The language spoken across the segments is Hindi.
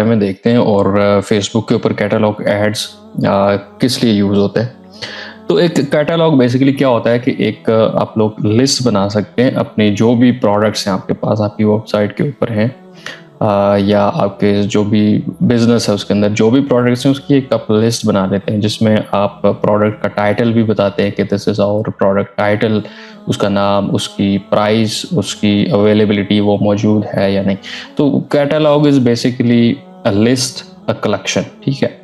में देखते हैं और फेसबुक के ऊपर कैटलॉग एड्स किस लिए यूज़ होते हैं। तो एक कैटलॉग बेसिकली क्या होता है कि एक आप लोग लिस्ट बना सकते हैं अपने जो भी प्रोडक्ट्स हैं आपके पास आपकी वेबसाइट के ऊपर हैं, या आपके जो भी बिजनेस है उसके अंदर जो भी प्रोडक्ट्स हैं उसकी एक आप लिस्ट बना लेते हैं, जिसमें आप प्रोडक्ट का टाइटल भी बताते हैं कि this is our product title, उसका नाम, उसकी प्राइस, उसकी अवेलेबिलिटी वो मौजूद है या नहीं। तो catalogue is basically a list, a collection, ठीक है।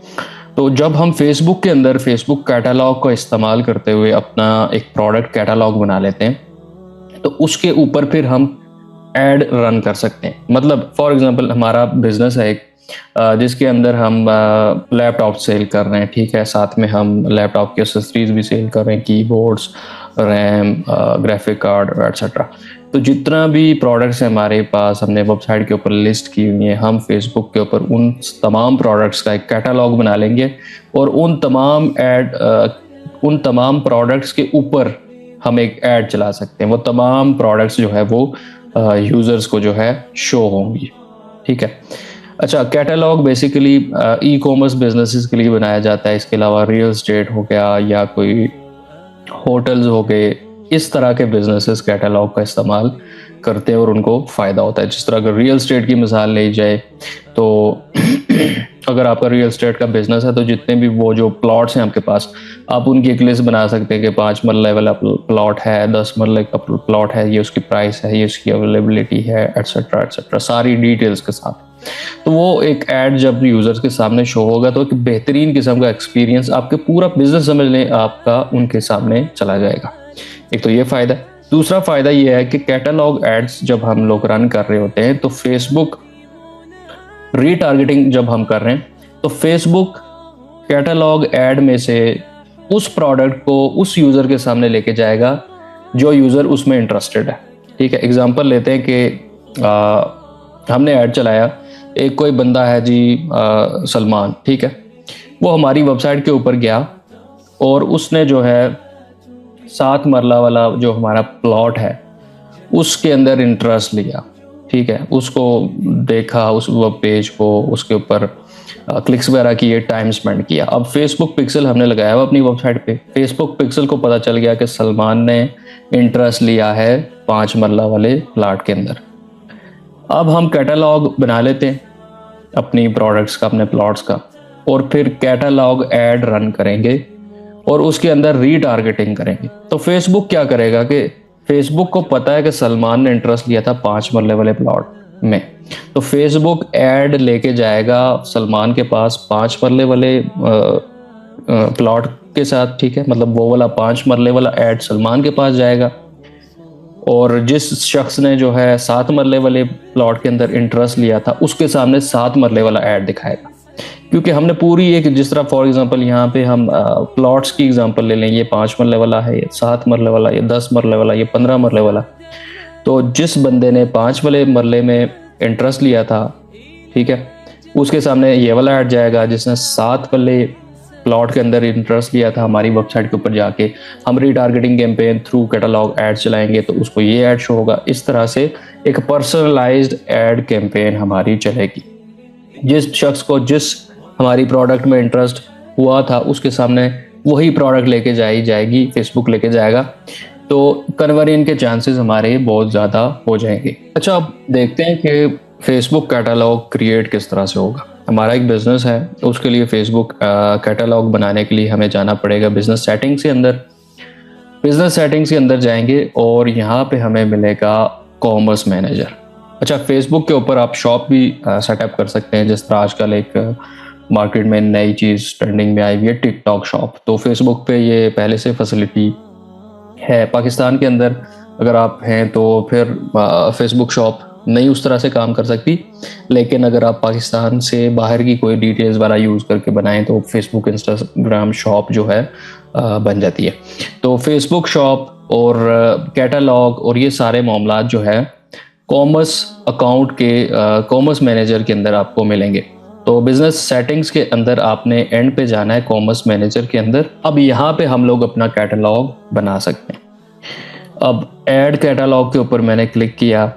तो जब हम फेसबुक के अंदर फेसबुक कैटलॉग का इस्तेमाल करते हुए अपना एक प्रोडक्ट कैटलॉग बना लेते हैं, तो उसके ऊपर फिर हम एड रन कर सकते हैं। मतलब फॉर एग्जांपल हमारा बिजनेस है एक, जिसके अंदर हम लैपटॉप सेल कर रहे हैं, ठीक है, साथ में हम लैपटॉप की एक्सेसरीज भी सेल कर रहे हैं, keyboards, RAM, graphic card etcetera. तो जितना भी प्रोडक्ट्स हैं हमारे पास हमने वेबसाइट के ऊपर लिस्ट की हुई है, हम फेसबुक के ऊपर उन तमाम प्रोडक्ट्स का एक कैटलॉग बना लेंगे और उन तमाम प्रोडक्ट्स के ऊपर हम एक ऐड चला सकते हैं। वो तमाम प्रोडक्ट्स जो है वो यूज़र्स को जो है शो होंगी, ठीक है। अच्छा, catalogue basically e commerce businesses के लिए बनाया जाता है। इसके अलावा रियल एस्टेट हो गया या कोई होटल्स हो गए, इस तरह के बिजनेसेस कैटलॉग का इस्तेमाल करते हैं और उनको फ़ायदा होता है। जिस तरह अगर रियल एस्टेट की मिसाल ली जाए तो अगर आपका रियल एस्टेट का बिजनेस है तो जितने भी वो जो प्लॉट्स हैं आपके पास, आप उनकी एक लिस्ट बना सकते हैं कि 5 मरले वाला प्लॉट है, 10 मरले का प्लॉट है, ये उसकी प्राइस है, ये उसकी अवेलेबिलिटी है, एट्सेट्रा एट्सेट्रा, सारी डिटेल्स के साथ। तो वो एक ऐड जब यूजर्स के सामने शो होगा तो एक बेहतरीन किस्म का एक्सपीरियंस, आपके पूरा बिजनेस समझ लें, आपका उनके सामने चला जाएगा। एक तो ये फायदा है। दूसरा फायदा ये है कि कैटलॉग एड्स जब हम लोग रन कर रहे होते हैं तो फेसबुक रीटारगेटिंग जब हम कर रहे हैं तो फेसबुक कैटलॉग एड में से उस प्रोडक्ट को उस यूजर के सामने लेके जाएगा जो यूजर उसमें इंटरेस्टेड है, ठीक है। एग्जांपल लेते हैं कि हमने ऐड चलाया, एक कोई बंदा है जी सलमान, ठीक है, वो हमारी वेबसाइट के ऊपर गया और उसने जो है 7 मरला वाला जो हमारा प्लॉट है उसके अंदर इंटरेस्ट लिया, ठीक है, उसको देखा, उस वेब पेज को, उसके ऊपर क्लिक्स वगैरह किए, टाइम स्पेंड किया। अब फेसबुक पिक्सल हमने लगाया हुआ अपनी वेबसाइट पे, फेसबुक पिक्सल को पता चल गया कि सलमान ने इंटरेस्ट लिया है 5 मरला वाले प्लाट के अंदर। अब हम कैटलॉग बना लेते हैं अपनी प्रोडक्ट्स का, अपने प्लॉट्स का, और फिर कैटलॉग ऐड रन करेंगे और उसके अंदर रीटारगेटिंग करेंगे। तो फेसबुक क्या करेगा कि फेसबुक को पता है कि सलमान ने इंटरेस्ट लिया था 5 मरले वाले प्लॉट में, तो फेसबुक ऐड लेके जाएगा सलमान के पास 5 मरले वाले प्लॉट के साथ, ठीक है, मतलब वो वाला 5 मरले वाला ऐड सलमान के पास जाएगा और जिस शख्स ने जो है 7 मरले वाले प्लॉट के अंदर इंटरेस्ट लिया था उसके सामने 7 मरले वाला ऐड दिखाएगा। क्योंकि हमने पूरी एक, जिस तरह फॉर एग्जांपल यहाँ पे हम प्लॉट्स की एग्जांपल ले लें, ये 5 मरले वाला है, ये 7 मरले वाला, ये 10 मरले वाला, ये 15 मरले वाला। तो जिस बंदे ने 5 वाले मरले में इंटरेस्ट लिया था, ठीक है, उसके सामने ये वाला ऐड जाएगा। जिसने 7 वाले प्लॉट के अंदर इंटरेस्ट लिया था, हमारी वेबसाइट के ऊपर जाके हम retargeting campaign through catalogue add चलाएंगे तो उसको ये ऐड शो होगा। इस तरह से एक पर्सनलाइज्ड ऐड कैंपेन हमारी चलेगी। जिस शख्स को जिस हमारी प्रोडक्ट में इंटरेस्ट हुआ था उसके सामने वही प्रोडक्ट लेके जाएगी, फेसबुक लेके जाएगा, तो कन्वर्जन के चांसेस हमारे बहुत ज़्यादा हो जाएंगे। अच्छा, अब देखते हैं कि फेसबुक कैटलॉग क्रिएट किस तरह से होगा। हमारा एक बिज़नेस है, उसके लिए फेसबुक कैटलॉग बनाने के लिए हमें जाना पड़ेगा बिज़नेस सेटिंग्स के अंदर जाएंगे और यहाँ पे हमें मिलेगा कॉमर्स मैनेजर। अच्छा, फेसबुक के ऊपर आप शॉप भी सेटअप कर सकते हैं। जिस तरह आजकल एक मार्केट में नई चीज़ ट्रेंडिंग में आई हुई है, टिकटॉक शॉप, तो फेसबुक पे ये पहले से फैसिलिटी है। पाकिस्तान के अंदर अगर आप हैं तो फिर फेसबुक शॉप नहीं उस तरह से काम कर सकती, लेकिन अगर आप पाकिस्तान से बाहर की कोई डिटेल्स वाला यूज़ करके बनाएं तो फेसबुक इंस्टाग्राम शॉप जो है बन जाती है। तो फेसबुक शॉप और कैटलॉग और ये सारे मामलात जो है कॉमर्स अकाउंट के कॉमर्स मैनेजर के अंदर आपको मिलेंगे। तो बिजनेस सेटिंग्स के अंदर आपने एंड पे जाना है कॉमर्स मैनेजर के अंदर। अब यहाँ पे हम लोग अपना कैटलॉग बना सकते हैं। अब ऐड कैटलॉग के ऊपर मैंने क्लिक किया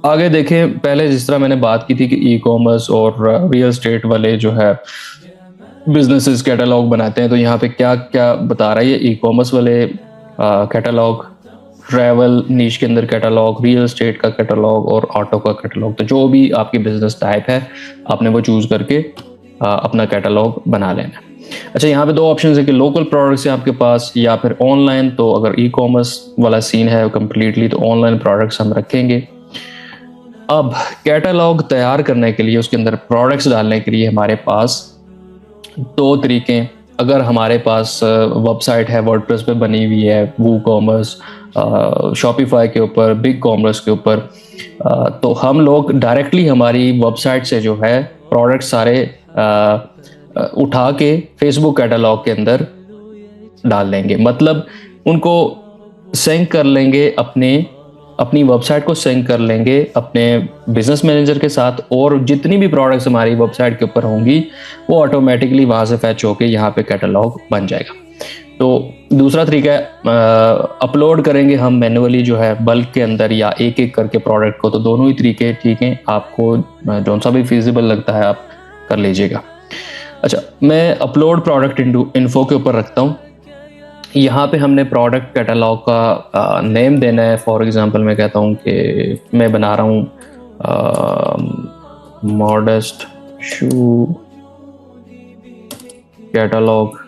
आगे देखें, पहले जिस तरह मैंने बात की थी कि ई कॉमर्स और रियल एस्टेट वाले जो है बिजनेसेस कैटलॉग बनाते हैं, तो यहाँ पे क्या क्या बता रहा है ये ई कॉमर्स वाले कैटलॉग, ट्रैवल नीश के अंदर कैटलॉग, रियल एस्टेट का कैटलॉग और ऑटो का कैटलॉग। तो जो भी आपकी बिजनेस टाइप है आपने वो चूज करके अपना कैटलॉग बना लेना है। अच्छा, यहाँ पे दो ऑप्शन है कि लोकल प्रोडक्ट्स है आपके पास या फिर ऑनलाइन। तो अगर ई कॉमर्स वाला सीन है कम्प्लीटली तो ऑनलाइन प्रोडक्ट्स हम रखेंगे। अब कैटलॉग तैयार करने के लिए, उसके अंदर प्रोडक्ट्स डालने के लिए हमारे पास दो तरीके। अगर हमारे पास वेबसाइट है वर्डप्रेस पे बनी हुई है, वू कॉमर्स, शॉपिफाई के ऊपर, बिग कॉमर्स के ऊपर, तो हम लोग डायरेक्टली हमारी वेबसाइट से जो है प्रोडक्ट सारे उठा के फेसबुक कैटलॉग के अंदर डाल लेंगे। मतलब उनको सिंक कर लेंगे, अपनी वेबसाइट को सिंक कर लेंगे अपने बिजनेस मैनेजर के साथ, और जितनी भी प्रोडक्ट्स हमारी वेबसाइट के ऊपर होंगी वो ऑटोमेटिकली वहां से फैच होके यहाँ पे कैटलॉग बन जाएगा। तो दूसरा तरीका है अपलोड करेंगे हम मैन्युअली जो है बल्क के अंदर या एक एक करके प्रोडक्ट को। तो दोनों ही तरीके ठीक हैं, आपको जो सा भी फिजिबल लगता है आप कर लीजिएगा। अच्छा, मैं अपलोड प्रोडक्ट इन्फो के ऊपर रखता हूँ। यहाँ पे हमने प्रोडक्ट कैटलॉग का नेम देना है। फॉर एग्जांपल मैं कहता हूँ कि मैं बना रहा हूँ मॉडेस्ट शू कैटलॉग,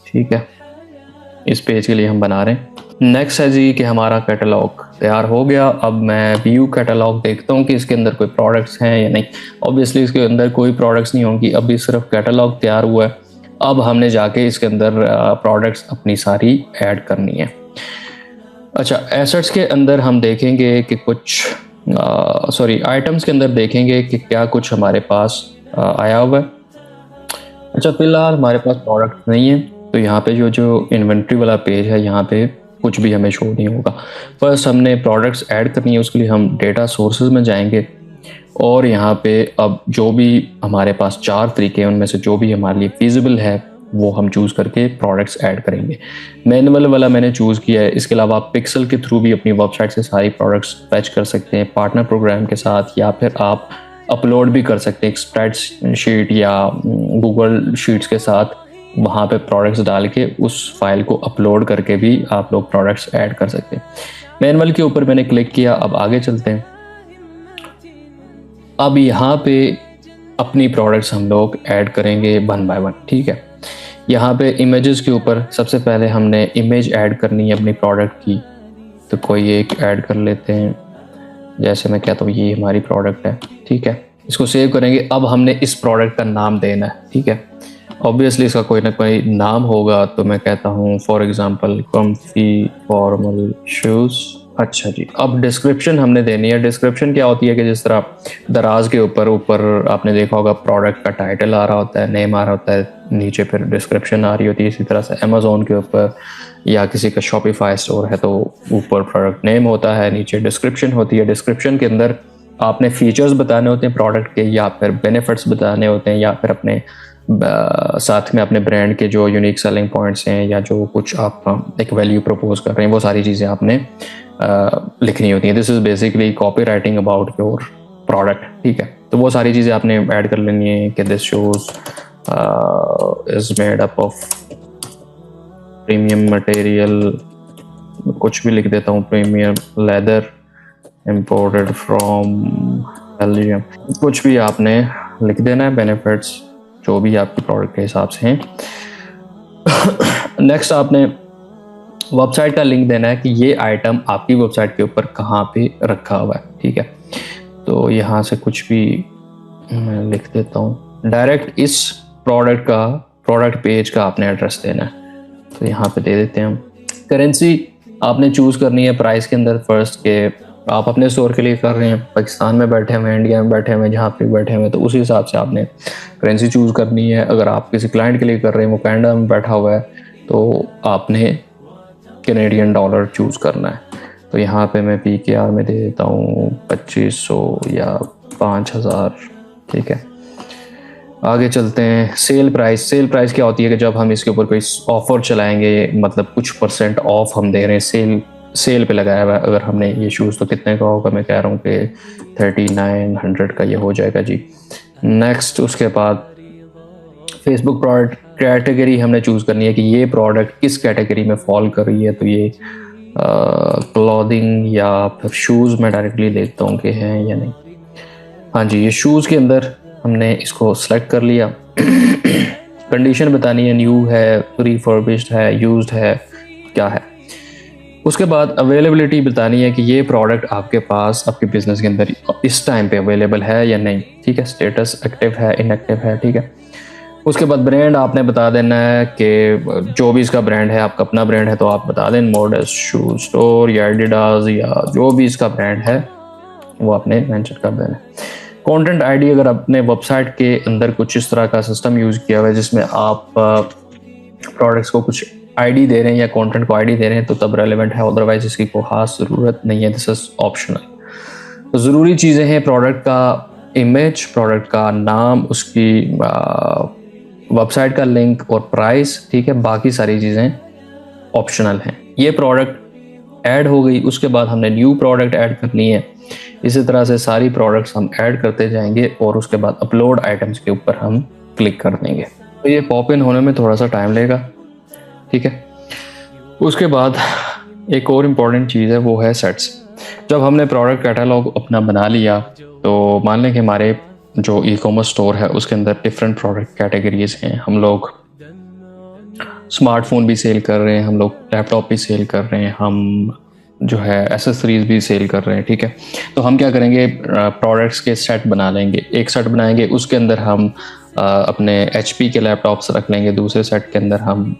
ठीक है, इस पेज के लिए हम बना रहे हैं। नेक्स्ट है जी कि हमारा कैटलॉग तैयार हो गया। अब मैं व्यू कैटलॉग देखता हूँ कि इसके अंदर कोई प्रोडक्ट्स हैं या नहीं। ऑब्वियसली इसके अंदर कोई प्रोडक्ट्स नहीं होंगी, अभी सिर्फ कैटलॉग तैयार हुआ है। अब हमने जाके इसके अंदर प्रोडक्ट्स अपनी सारी ऐड करनी है। अच्छा, एसेट्स के अंदर हम देखेंगे कि कुछ आइटम्स के अंदर देखेंगे कि क्या कुछ हमारे पास आया हुआ है। अच्छा, फिलहाल हमारे पास प्रोडक्ट नहीं है, तो यहाँ पे जो इन्वेंट्री वाला पेज है यहाँ पे कुछ भी हमें शो नहीं होगा। फर्स्ट हमने प्रोडक्ट्स ऐड करनी है, उसके लिए हम डेटा सोर्सेज में जाएंगे और यहाँ पे अब जो भी हमारे पास चार तरीके हैं उनमें से जो भी हमारे लिए फिजिबल है वो हम चूज़ करके प्रोडक्ट्स ऐड करेंगे। मैनुअल वाला मैंने चूज़ किया है। इसके अलावा आप पिक्सल के थ्रू भी अपनी वेबसाइट से सारी प्रोडक्ट्स फैच कर सकते हैं पार्टनर प्रोग्राम के साथ, या फिर आप अपलोड भी कर सकते हैं एक स्प्रेडशीट या गूगल शीट्स के साथ। वहाँ पे प्रोडक्ट्स डाल के उस फाइल को अपलोड करके भी आप लोग प्रोडक्ट्स ऐड कर सकते हैं। मैनुअल के ऊपर मैंने क्लिक किया। अब आगे चलते हैं। अब यहाँ पे अपनी प्रोडक्ट्स हम लोग ऐड करेंगे वन बाय वन, ठीक है। यहाँ पे इमेजेस के ऊपर सबसे पहले हमने इमेज ऐड करनी है अपनी प्रोडक्ट की, तो कोई एक ऐड कर लेते हैं। जैसे मैं कहता हूँ ये हमारी प्रोडक्ट है, ठीक है, इसको सेव करेंगे। अब हमने इस प्रोडक्ट का नाम देना है, ठीक है। ऑब्वियसली इसका कोई ना कोई नाम होगा, तो मैं कहता हूँ for example comfy formal shoes. अच्छा जी, अब डिस्क्रिप्शन हमने देनी है। डिस्क्रिप्शन क्या होती है कि जिस तरह दराज के ऊपर आपने देखा होगा प्रोडक्ट का टाइटल आ रहा होता है, नेम आ रहा होता है, नीचे फिर डिस्क्रिप्शन आ रही होती है। इसी तरह से अमेज़ोन के ऊपर या किसी का शॉपिफाई स्टोर है तो ऊपर प्रोडक्ट नेम होता है, नीचे डिस्क्रिप्शन होती है। डिस्क्रिप्शन के अंदर आपने फीचर्स बताने होते हैं प्रोडक्ट के, या फिर बेनिफिट्स बताने होते हैं, या फिर अपने साथ में अपने ब्रांड के जो यूनिक सेलिंग पॉइंट्स हैं या जो कुछ आप एक वैल्यू प्रपोज कर रहे हैं वो सारी चीज़ें आपने लिखनी होती हैं। This is basically copy writing about your product, ठीक है। तो वो सारी चीज़ें आपने ऐड कर लेनी है कि this shoes is made up of premium material, कुछ भी लिख देता हूँ, premium leather imported from Belgium, कुछ भी आपने लिख देना है। बेनिफिट्स जो भी आपके प्रोडक्ट के हिसाब से हैं। नेक्स्ट आपने वेबसाइट का लिंक देना है कि ये आइटम आपकी वेबसाइट के ऊपर कहाँ पे रखा हुआ है, ठीक है। तो यहाँ से कुछ भी मैं लिख देता हूँ। डायरेक्ट इस प्रोडक्ट पेज का आपने एड्रेस देना है, तो यहाँ पे दे देते हैं हम। करेंसी आपने चूज़ करनी है प्राइस के अंदर फर्स्ट के आप अपने स्टोर के लिए कर रहे हैं, पाकिस्तान में बैठे हुए, इंडिया में बैठे हुए, जहाँ पे बैठे हुए, तो उसी हिसाब से आपने करेंसी चूज़ करनी है। अगर आप किसी क्लाइंट के लिए कर रहे हैं वो कनाडा में बैठा हुआ है तो आपने कैनेडियन डॉलर चूज़ करना है। तो यहाँ पे मैं PKR में दे देता हूँ 2500 या 5000, ठीक है। आगे चलते हैं। सेल प्राइस क्या होती है कि जब हम इसके ऊपर कोई ऑफर चलाएंगे, मतलब कुछ % ऑफ हम दे रहे हैं, सेल सेल पे लगाया हुआ है अगर हमने ये शूज़, तो कितने का होगा, मैं कह रहा हूँ कि 3900 का ये हो जाएगा जी। नेक्स्ट उसके बाद फेसबुक प्रोडक्ट कैटेगरी हमने चूज़ करनी है कि ये प्रोडक्ट किस कैटेगरी में फॉल कर रही है, तो ये क्लॉथिंग या फिर शूज़ में डायरेक्टली देखता हूँ कि हैं या नहीं। हाँ जी, ये शूज़ के अंदर हमने इसको सेलेक्ट कर लिया। कंडीशन बतानी है, न्यू है, रिफर्बिश्ड है, यूज्ड है, क्या है। उसके बाद अवेलेबिलिटी बतानी है कि ये प्रोडक्ट आपके पास आपके बिजनेस के अंदर इस टाइम पे अवेलेबल है या नहीं, ठीक है। स्टेटस एक्टिव है, इनएक्टिव है, ठीक है। उसके बाद ब्रांड आपने बता देना है कि जो भी इसका ब्रांड है, आपका अपना ब्रांड है तो आप बता दें मॉडेस्ट शू स्टोर या एडिडास या जो भी इसका ब्रांड है वो आपने मेंशन कर देना है। कंटेंट आईडी, अगर आपने वेबसाइट के अंदर कुछ इस तरह का सिस्टम यूज़ किया हुआ है जिसमें आप प्रोडक्ट्स को कुछ आईडी दे रहे हैं या कंटेंट को आईडी दे रहे हैं तो तब रेलेवेंट है, अदरवाइज इसकी कोई खास ज़रूरत नहीं है, दिस इज ऑप्शनल। तो ज़रूरी चीज़ें हैं प्रोडक्ट का इमेज, प्रोडक्ट का नाम, उसकी वेबसाइट का लिंक और प्राइस, ठीक है। बाकी सारी चीज़ें ऑप्शनल हैं। ये प्रोडक्ट ऐड हो गई, उसके बाद हमने न्यू प्रोडक्ट ऐड करनी है। इसी तरह से सारी प्रोडक्ट्स हम ऐड करते जाएंगे और उसके बाद अपलोड आइटम्स के ऊपर हम क्लिक कर देंगे। तो ये पॉप इन होने में थोड़ा सा टाइम लेगा, ठीक है। उसके बाद एक और इम्पॉर्टेंट चीज़ है, वो है सेट्स। जब हमने प्रोडक्ट कैटलॉग अपना बना लिया तो मान लें कि हमारे जो ई कॉमर्स स्टोर है उसके अंदर डिफरेंट प्रोडक्ट कैटेगरीज हैं। हम लोग स्मार्टफोन भी सेल कर रहे हैं, हम लोग लैपटॉप भी सेल कर रहे हैं, हम जो है एसेसरीज भी सेल कर रहे हैं, ठीक है। तो हम क्या करेंगे, प्रोडक्ट्स के सेट बना लेंगे। एक सेट बनाएंगे, उसके अंदर हम अपने HP के लैपटॉप्स रख लेंगे, दूसरे सेट के अंदर हम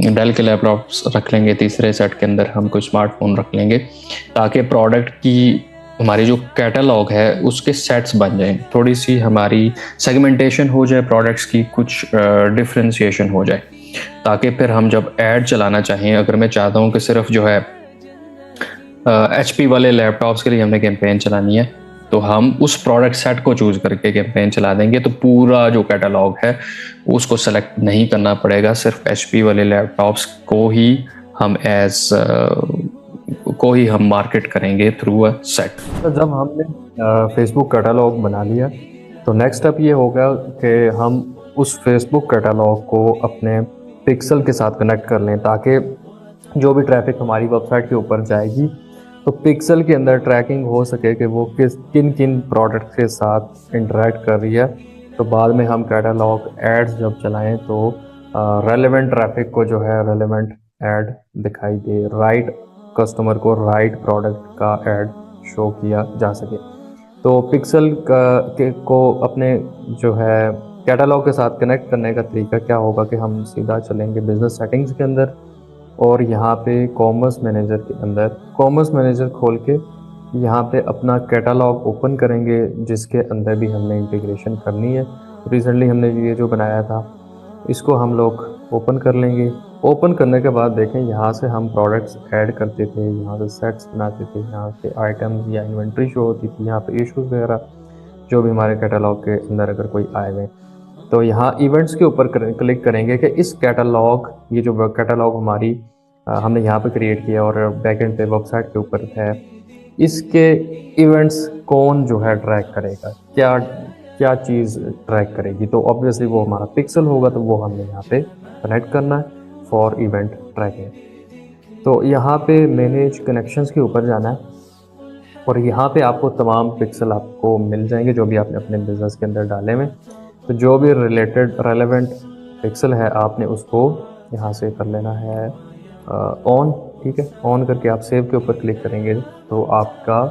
डेल के लैपटॉप्स रख लेंगे, तीसरे सेट के अंदर हम कुछ स्मार्टफोन रख लेंगे, ताकि प्रोडक्ट की हमारी जो कैटलॉग है उसके सेट्स बन जाएं, थोड़ी सी हमारी सेगमेंटेशन हो जाए, प्रोडक्ट्स की कुछ डिफ्रेंशिएशन हो जाए, ताकि फिर हम जब ऐड चलाना चाहें, अगर मैं चाहता हूं कि सिर्फ जो है HP वाले लैपटॉप्स के लिए हमने कैंपेन चलानी है तो हम उस प्रोडक्ट सेट को चूज़ करके कैंपेन चला देंगे, तो पूरा जो कैटलॉग है उसको सेलेक्ट नहीं करना पड़ेगा, सिर्फ HP वाले लैपटॉप्स को ही हम मार्केट करेंगे थ्रू अ सेट। तो जब हमने फेसबुक कैटलॉग बना लिया तो नेक्स्ट स्टेप ये होगा कि हम उस फेसबुक कैटलॉग को अपने पिक्सल के साथ कनेक्ट कर लें, ताकि जो भी ट्रैफिक हमारी वेबसाइट के ऊपर जाएगी तो पिक्सल के अंदर ट्रैकिंग हो सके कि वो किन किन प्रोडक्ट के साथ इंटरेक्ट कर रही है। तो बाद में हम कैटलॉग एड्स जब चलाएं तो रेलेवेंट ट्रैफिक को जो है रेलेवेंट ऐड दिखाई दे, राइट कस्टमर को राइट प्रोडक्ट का ऐड शो किया जा सके। तो पिक्सल को अपने जो है कैटलॉग के साथ कनेक्ट करने का तरीका क्या होगा कि हम सीधा चलेंगे बिजनेस सेटिंग्स के अंदर और यहाँ पे कॉमर्स मैनेजर के अंदर कॉमर्स मैनेजर खोल के यहाँ पे अपना कैटलॉग ओपन करेंगे, जिसके अंदर भी हमने इंटीग्रेशन करनी है। रिसेंटली हमने ये जो बनाया था इसको हम लोग ओपन कर लेंगे। ओपन करने के बाद देखें, यहाँ से हम प्रोडक्ट्स ऐड करते थे, यहाँ से सेट्स बनाते थे, यहाँ पे आइटम्स या इन्वेंट्री शो होती थी, यहाँ पे इशूज़ वगैरह जो भी हमारे कैटलॉग के अंदर अगर कोई आए हुए, तो यहाँ इवेंट्स के ऊपर क्लिक करेंगे कि इस कैटलॉग, ये जो कैटलॉग हमारी हमने यहाँ पे क्रिएट किया और बैकएंड पे वेबसाइट के ऊपर है, इसके इवेंट्स कौन जो है ट्रैक करेगा, क्या क्या चीज़ ट्रैक करेगी। तो ऑब्वियसली वो हमारा पिक्सल होगा, तो वो हमने यहाँ पे कनेक्ट करना है फॉर इवेंट ट्रैकिंग। तो यहाँ पे मैनेज कनेक्शंस के ऊपर जाना है और यहाँ पे आपको तमाम पिक्सल आपको मिल जाएंगे जो भी आपने अपने बिजनेस के अंदर डाले हुए। तो जो भी रिलेटेड रेलेवेंट पिक्सल है आपने उसको यहाँ से कर लेना है ऑन, ठीक है। ऑन करके आप सेव के ऊपर क्लिक करेंगे तो आपका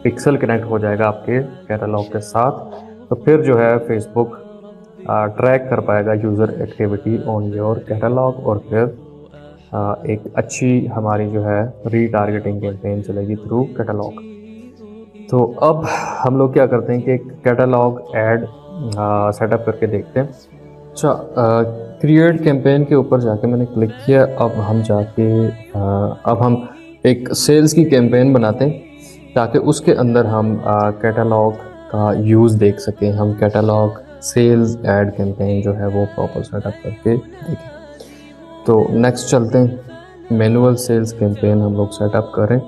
पिक्सल कनेक्ट हो जाएगा आपके कैटलॉग के साथ। तो फिर जो है फेसबुक ट्रैक कर पाएगा user activity on your catalogue और फिर एक अच्छी हमारी जो है रीटारगेटिंग कैंपेन चलेगी थ्रू कैटलॉग। तो अब हम लोग क्या करते हैं कि कैटलॉग ऐड सेटअप करके देखते हैं। अच्छा, क्रिएट कैंपेन के ऊपर जाके मैंने क्लिक किया। अब हम जाके अब हम एक सेल्स की कैंपेन बनाते हैं ताकि उसके अंदर हम कैटलॉग का यूज़ देख सकें। हम कैटलॉग सेल्स ऐड कैंपेन जो है वो प्रॉपर सेटअप करके देखें। तो नेक्स्ट चलते हैं। मैनुअल सेल्स कैंपेन हम लोग सेटअप करें।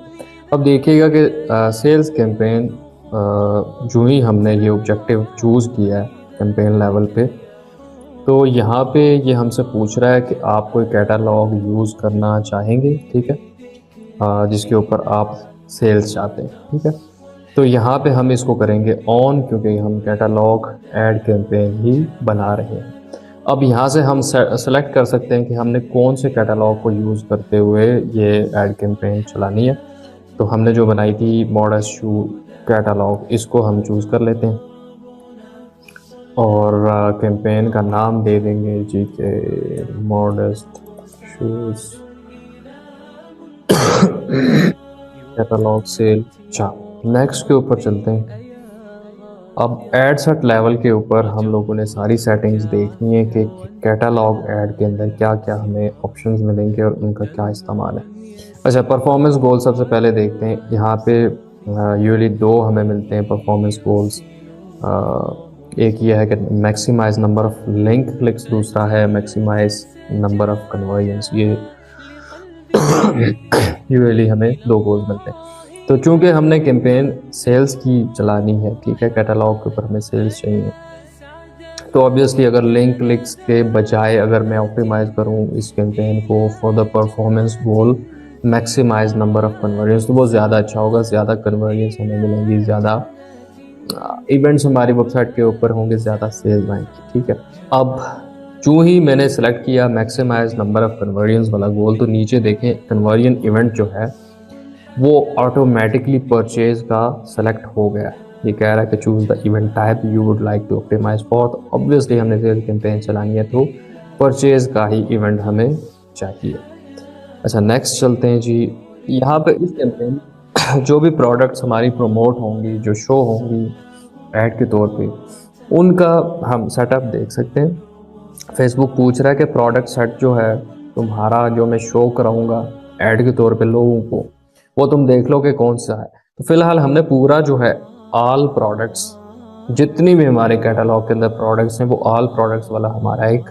अब देखिएगा कि सेल्स कैंपेन जो ही हमने ये ऑब्जेक्टिव चूज़ किया है कैंपेन लेवल पे, तो यहाँ पे ये हमसे पूछ रहा है कि आप कोई कैटालॉग यूज़ करना चाहेंगे, ठीक है, जिसके ऊपर आप सेल्स चाहते हैं, ठीक है। तो यहाँ पे हम इसको करेंगे ऑन, क्योंकि हम कैटालॉग ऐड कैंपेन ही बना रहे हैं। अब यहाँ से हम सेलेक्ट कर सकते हैं कि हमने कौन से कैटालॉग को यूज़ करते हुए ये ऐड कैंपेन चलानी है। तो हमने जो बनाई थी मॉडेस्ट शू कैटालॉग, इसको हम चूज़ कर लेते हैं और कैंपेन का नाम दे देंगे जी के मॉडेस्ट शूज़ कैटालॉग सेल। अच्छा, नेक्स्ट के ऊपर चलते हैं। अब एड सेट लेवल के ऊपर हम लोगों ने सारी सेटिंग्स देखनी है कि कैटालॉग ऐड के अंदर क्या क्या हमें ऑप्शंस मिलेंगे और उनका क्या इस्तेमाल है। अच्छा, परफॉर्मेंस गोल सबसे पहले देखते हैं। यहाँ पे यूजली दो हमें मिलते हैं परफॉर्मेंस गोल्स। एक ये है कि maximise number of link clicks, दूसरा है मैक्सिमाइज नंबर ऑफ कन्वर्जन्स। ये यूजली हमें दो गोल्स मिलते हैं। तो चूंकि हमने कैंपेन सेल्स की चलानी है, ठीक है, कैटलॉग के ऊपर हमें सेल्स चाहिए, तो ऑब्वियसली अगर लिंक क्लिक्स के बजाय अगर मैं ऑप्टिमाइज करूं इस कैंपेन को for the performance goal maximise number of conversions, तो वो ज़्यादा अच्छा होगा, ज़्यादा कन्वर्जन्स हमें मिलेंगी, ज़्यादा इवेंट्स हमारी वेबसाइट के ऊपर होंगे, ज़्यादा सेल्स आएंगी, ठीक है। अब जो ही मैंने सेलेक्ट किया मैक्सिमाइज नंबर ऑफ कन्वर्जन्स वाला गोल, तो नीचे देखें कन्वर्जन इवेंट जो है वो ऑटोमेटिकली परचेज का सेलेक्ट हो गया है। ये कह रहा है कि choose the event type you would like to optimise for. तो ऑब्वियसली हमने सेल कैंपेन चलानी है तो परचेज का ही इवेंट हमें चाहिए। अच्छा, नेक्स्ट चलते हैं जी। यहाँ पे इस कैंपेन जो भी प्रोडक्ट्स हमारी प्रमोट होंगी, जो शो होंगी ऐड के तौर पे, उनका हम सेटअप देख सकते हैं। फेसबुक पूछ रहा है कि प्रोडक्ट सेट जो है तुम्हारा, जो मैं शो कराऊंगा ऐड के तौर पे लोगों को, वो तुम देख लो कि कौन सा है। तो फिलहाल हमने पूरा जो है ऑल प्रोडक्ट्स, जितनी भी हमारे कैटलॉग के अंदर प्रोडक्ट्स हैं वो ऑल प्रोडक्ट्स वाला हमारा एक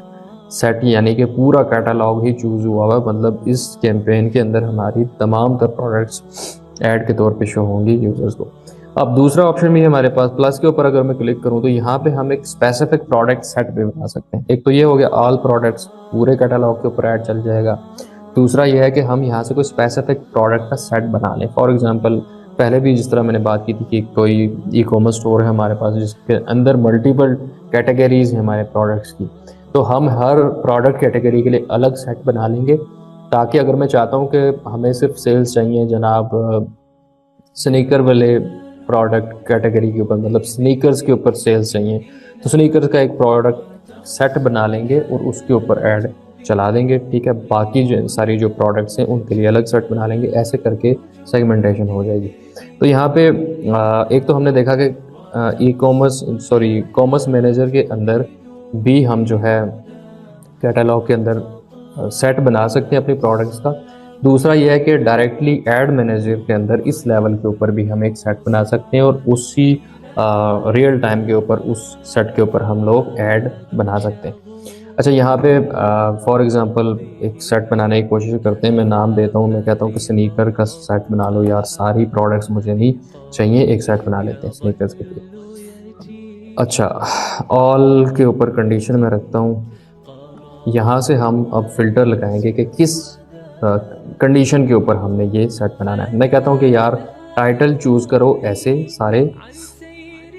सेट, यानी कि पूरा कैटलॉग ही चूज हुआ हुआ। मतलब इस कैंपेन के अंदर हमारी तमाम तर प्रोडक्ट्स ऐड के तौर पे शो होंगी यूजर्स को। अब दूसरा ऑप्शन भी है हमारे पास, प्लस के ऊपर अगर मैं क्लिक करूं तो यहाँ पे हम एक स्पेसिफिक प्रोडक्ट सेट भी बना सकते हैं। एक तो ये हो गया ऑल प्रोडक्ट्स, पूरे कैटलॉग के ऊपर ऐड चल जाएगा। दूसरा यह है कि हम यहाँ से कोई स्पेसिफिक प्रोडक्ट का सेट बना लें। फॉर एग्जांपल, पहले भी जिस तरह मैंने बात की थी कि कोई ई कॉमर्स स्टोर है हमारे पास जिसके अंदर मल्टीपल कैटेगरीज हैं हमारे प्रोडक्ट्स की, तो हम हर प्रोडक्ट कैटेगरी के लिए अलग सेट बना लेंगे, ताकि अगर मैं चाहता हूँ कि हमें सिर्फ सेल्स चाहिए जनाब स्नीकर वाले प्रोडक्ट कैटेगरी के ऊपर, मतलब स्नीकर्स के ऊपर सेल्स चाहिए, तो स्नीकर्स का एक प्रोडक्ट सेट बना लेंगे और उसके ऊपर ऐड चला देंगे, ठीक है। बाकी जो सारी जो प्रोडक्ट्स हैं उनके लिए अलग सेट बना लेंगे, ऐसे करके सेगमेंटेशन हो जाएगी। तो यहाँ पे एक तो हमने देखा कि कॉमर्स मैनेजर के अंदर भी हम जो है कैटलॉग के अंदर सेट बना सकते हैं अपनी प्रोडक्ट्स का। दूसरा यह है कि डायरेक्टली एड मैनेजर के अंदर इस लेवल के ऊपर भी हम एक सेट बना सकते हैं और उसी रियल टाइम के ऊपर उस सेट के ऊपर हम लोग ऐड बना सकते हैं। अच्छा, यहाँ पे फॉर एग्जांपल एक सेट बनाने की कोशिश करते हैं। मैं नाम देता हूँ, मैं कहता हूँ कि स्नीकर का सेट बना लो यार, सारी प्रोडक्ट्स मुझे नहीं चाहिए, एक सेट बना लेते हैं स्नीकर्स के लिए। अच्छा, ऑल के ऊपर कंडीशन में रखता हूँ। यहाँ से हम अब फिल्टर लगाएंगे कि किस कंडीशन के ऊपर हमने ये सेट बनाना है। मैं कहता हूँ कि यार टाइटल चूज़ करो ऐसे सारे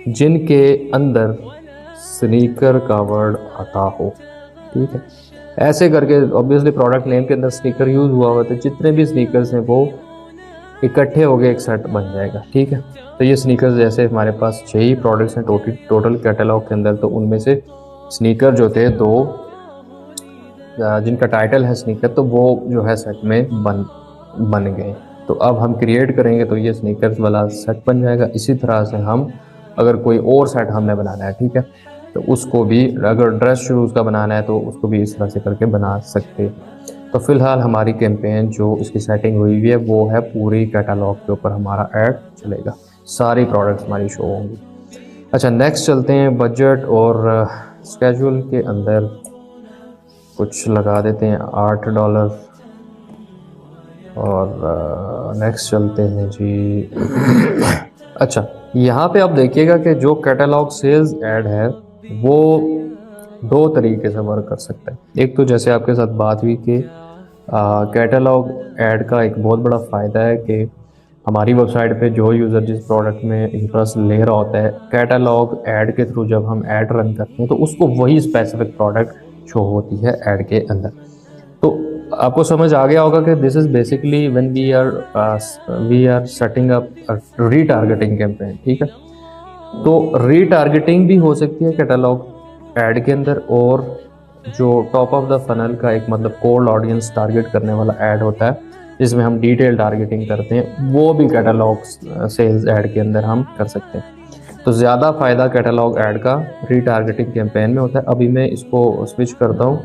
जिनके अंदर स्नीकर का वर्ड आता हो, ठीक है। ऐसे करके ऑब्वियसली प्रोडक्ट नेम के अंदर स्नीकर यूज हुआ हुआ, तो जितने भी स्नीकर्स हैं वो इकट्ठे हो गए एक सेट बन जाएगा, ठीक है। तो ये स्नीकर्स जैसे हमारे पास 6 ही प्रोडक्ट्स हैं टोटल कैटलॉग के अंदर, तो उनमें से स्नीकर जो थे 2 जिनका टाइटल है स्नीकर, तो वो जो है सेट में बन गए। तो अब हम क्रिएट करेंगे तो ये स्नीकर्स वाला सेट बन जाएगा। इसी तरह से हम अगर कोई और सेट हमने बनाना है, ठीक है, तो उसको भी, अगर ड्रेस शूज़ का बनाना है तो उसको भी इस तरह से करके बना सकते हैं। तो फिलहाल हमारी कैंपेन जो इसकी सेटिंग हुई हुई है वो है पूरी कैटलॉग के ऊपर हमारा ऐड चलेगा, सारी प्रोडक्ट्स हमारी शो होंगी। अच्छा, नेक्स्ट चलते हैं। बजट और स्केड्यूल के अंदर कुछ लगा देते हैं $8। और नेक्स्ट चलते हैं जी। अच्छा, यहाँ पे आप देखिएगा कि जो कैटलॉग सेल्स ऐड है वो दो तरीके से वर्क कर सकता है। एक तो जैसे आपके साथ बात हुई कि कैटलॉग ऐड का एक बहुत बड़ा फ़ायदा है कि हमारी वेबसाइट पे जो यूज़र जिस प्रोडक्ट में इंटरेस्ट ले रहा होता है, कैटलॉग ऐड के थ्रू जब हम ऐड रन करते हैं तो उसको वही स्पेसिफिक प्रोडक्ट शो होती है ऐड के अंदर। तो आपको समझ आ गया होगा कि this is basically when we are setting up retargeting campaign, ठीक है। तो रीटारगेटिंग भी हो सकती है कैटलॉग ऐड के अंदर, और जो टॉप ऑफ द फनल का एक मतलब कोल्ड ऑडियंस टारगेट करने वाला ऐड होता है जिसमें हम डिटेल टारगेटिंग करते हैं, वो भी कैटलॉग सेल्स ऐड के अंदर हम कर सकते हैं। तो ज़्यादा फ़ायदा कैटलॉग ऐड का रीटारगेटिंग कैंपेन में होता है। अभी मैं इसको स्विच करता हूँ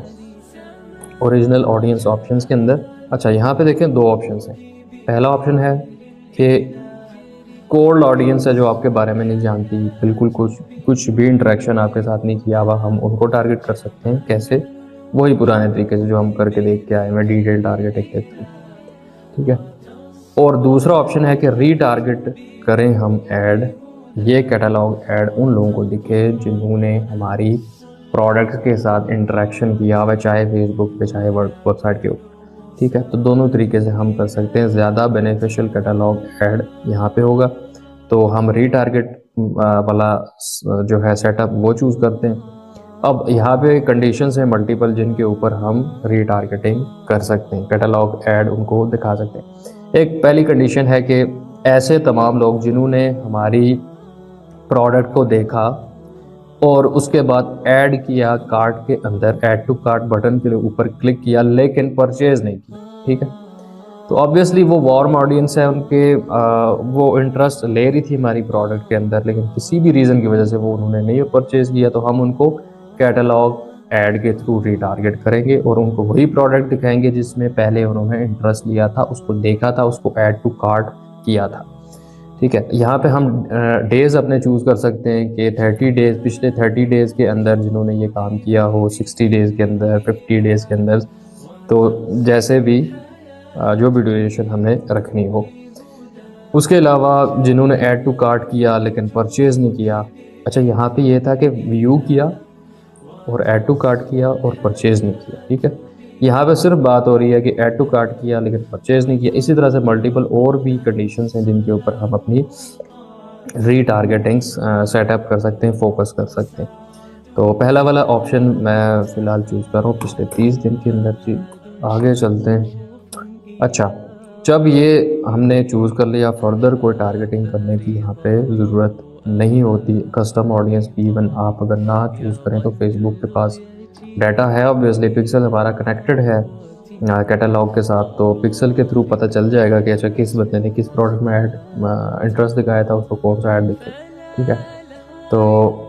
ओरिजिनल ऑडियंस ऑप्शंस के अंदर। अच्छा, यहाँ पे देखें दो ऑप्शंस हैं। पहला ऑप्शन है कि कोल्ड ऑडियंस है जो आपके बारे में नहीं जानती, बिल्कुल कुछ भी इंटरेक्शन आपके साथ नहीं किया हुआ, हम उनको टारगेट कर सकते हैं। कैसे? वही पुराने तरीके से जो हम करके देख के आए हैं, डिटेल टारगेटिंग के थ्रू, ठीक है। और दूसरा ऑप्शन है कि रीटारगेट करें हम ऐड, ये कैटलॉग ऐड उन लोगों को दिखे जिन्होंने हमारी प्रोडक्ट के साथ इंटरेक्शन किया हुआ, चाहे फेसबुक पे चाहे वेबसाइट के ऊपर, ठीक है। तो दोनों तरीके से हम कर सकते हैं। ज़्यादा बेनिफिशियल कैटलॉग ऐड यहाँ पे होगा, तो हम रीटारगेट वाला जो है सेटअप वो चूज़ करते हैं। अब यहाँ पे कंडीशंस हैं मल्टीपल जिनके ऊपर हम रीटारगेटिंग कर सकते हैं, कैटलॉग ऐड उनको दिखा सकते हैं। एक पहली कंडीशन है कि ऐसे तमाम लोग जिन्होंने हमारी प्रोडक्ट को देखा और उसके बाद ऐड किया कार्ट के अंदर, ऐड टू कार्ट बटन के ऊपर क्लिक किया लेकिन परचेज नहीं किया, ठीक है। तो ऑब्वियसली वो वार्म ऑडियंस है, उनके वो इंटरेस्ट ले रही थी हमारी प्रोडक्ट के अंदर, लेकिन किसी भी रीज़न की वजह से वो उन्होंने नहीं परचेज किया, तो हम उनको कैटलॉग ऐड के थ्रू रीटारगेट करेंगे और उनको वही प्रोडक्ट दिखाएंगे जिसमें पहले उन्होंने इंटरेस्ट लिया था, उसको देखा था, उसको ऐड टू कार्ट किया था, ठीक है। यहाँ पे हम डेज़ अपने चूज़ कर सकते हैं कि 30 डेज़, पिछले 30 डेज़ के अंदर जिन्होंने ये काम किया हो, 60 डेज़ के अंदर, 50 डेज़ के अंदर, तो जैसे भी जो भी ड्यूरेशन हमने रखनी हो। उसके अलावा जिन्होंने ऐड टू कार्ट किया लेकिन परचेज़ नहीं किया, अच्छा यहाँ पे ये था कि व्यू किया और ऐड टू कार्ट किया और परचेज़ नहीं किया, ठीक है। यहाँ पे सिर्फ बात हो रही है कि ऐड टू कार्ट किया लेकिन परचेज़ नहीं किया। इसी तरह से मल्टीपल और भी कंडीशंस हैं जिनके ऊपर हम अपनी रीटारगेटिंग्स सेटअप कर सकते हैं, फोकस कर सकते हैं। तो पहला वाला ऑप्शन मैं फ़िलहाल चूज़ कर रहा हूँ पिछले 30 दिन के अंदर जी। आगे चलते हैं। अच्छा, जब ये हमने चूज़ कर लिया, फर्दर कोई टारगेटिंग करने की यहाँ पे ज़रूरत नहीं होती। कस्टम ऑडियंस भी इवन आप अगर ना चूज़ करें तो फेसबुक के पास डाटा है, ऑब्वियसली पिक्सल हमारा कनेक्टेड है कैटलॉग के साथ, तो पिक्सल के थ्रू पता चल जाएगा कि अच्छा किस बंदे ने किस प्रोडक्ट में ऐड इंटरेस्ट दिखाया था, उसको कौन सा ऐड दिखे, ठीक है। तो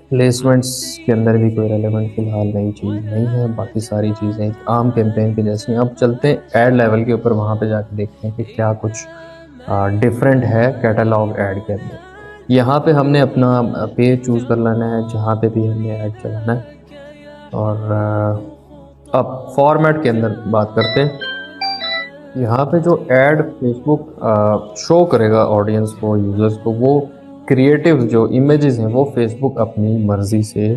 प्लेसमेंट्स के अंदर भी कोई रेलेवेंट फ़िलहाल नई चीज़ नहीं है, बाकी सारी चीज़ें आम कैंपेन की जैसी हैं। अब चलते हैं ऐड लेवल के ऊपर, वहाँ पे जाके देखते हैं कि क्या कुछ डिफरेंट है कैटलॉग ऐड के अंदर। यहाँ पे हमने अपना पेज चूज़ कर लेना है जहाँ पे भी हमने ऐड चलाना है, और अब फॉर्मेट के अंदर बात करते हैं। यहाँ पे जो ऐड फेसबुक शो करेगा ऑडियंस को, यूज़र्स को, वो क्रिएटिव जो इमेजेस हैं वो फेसबुक अपनी मर्ज़ी से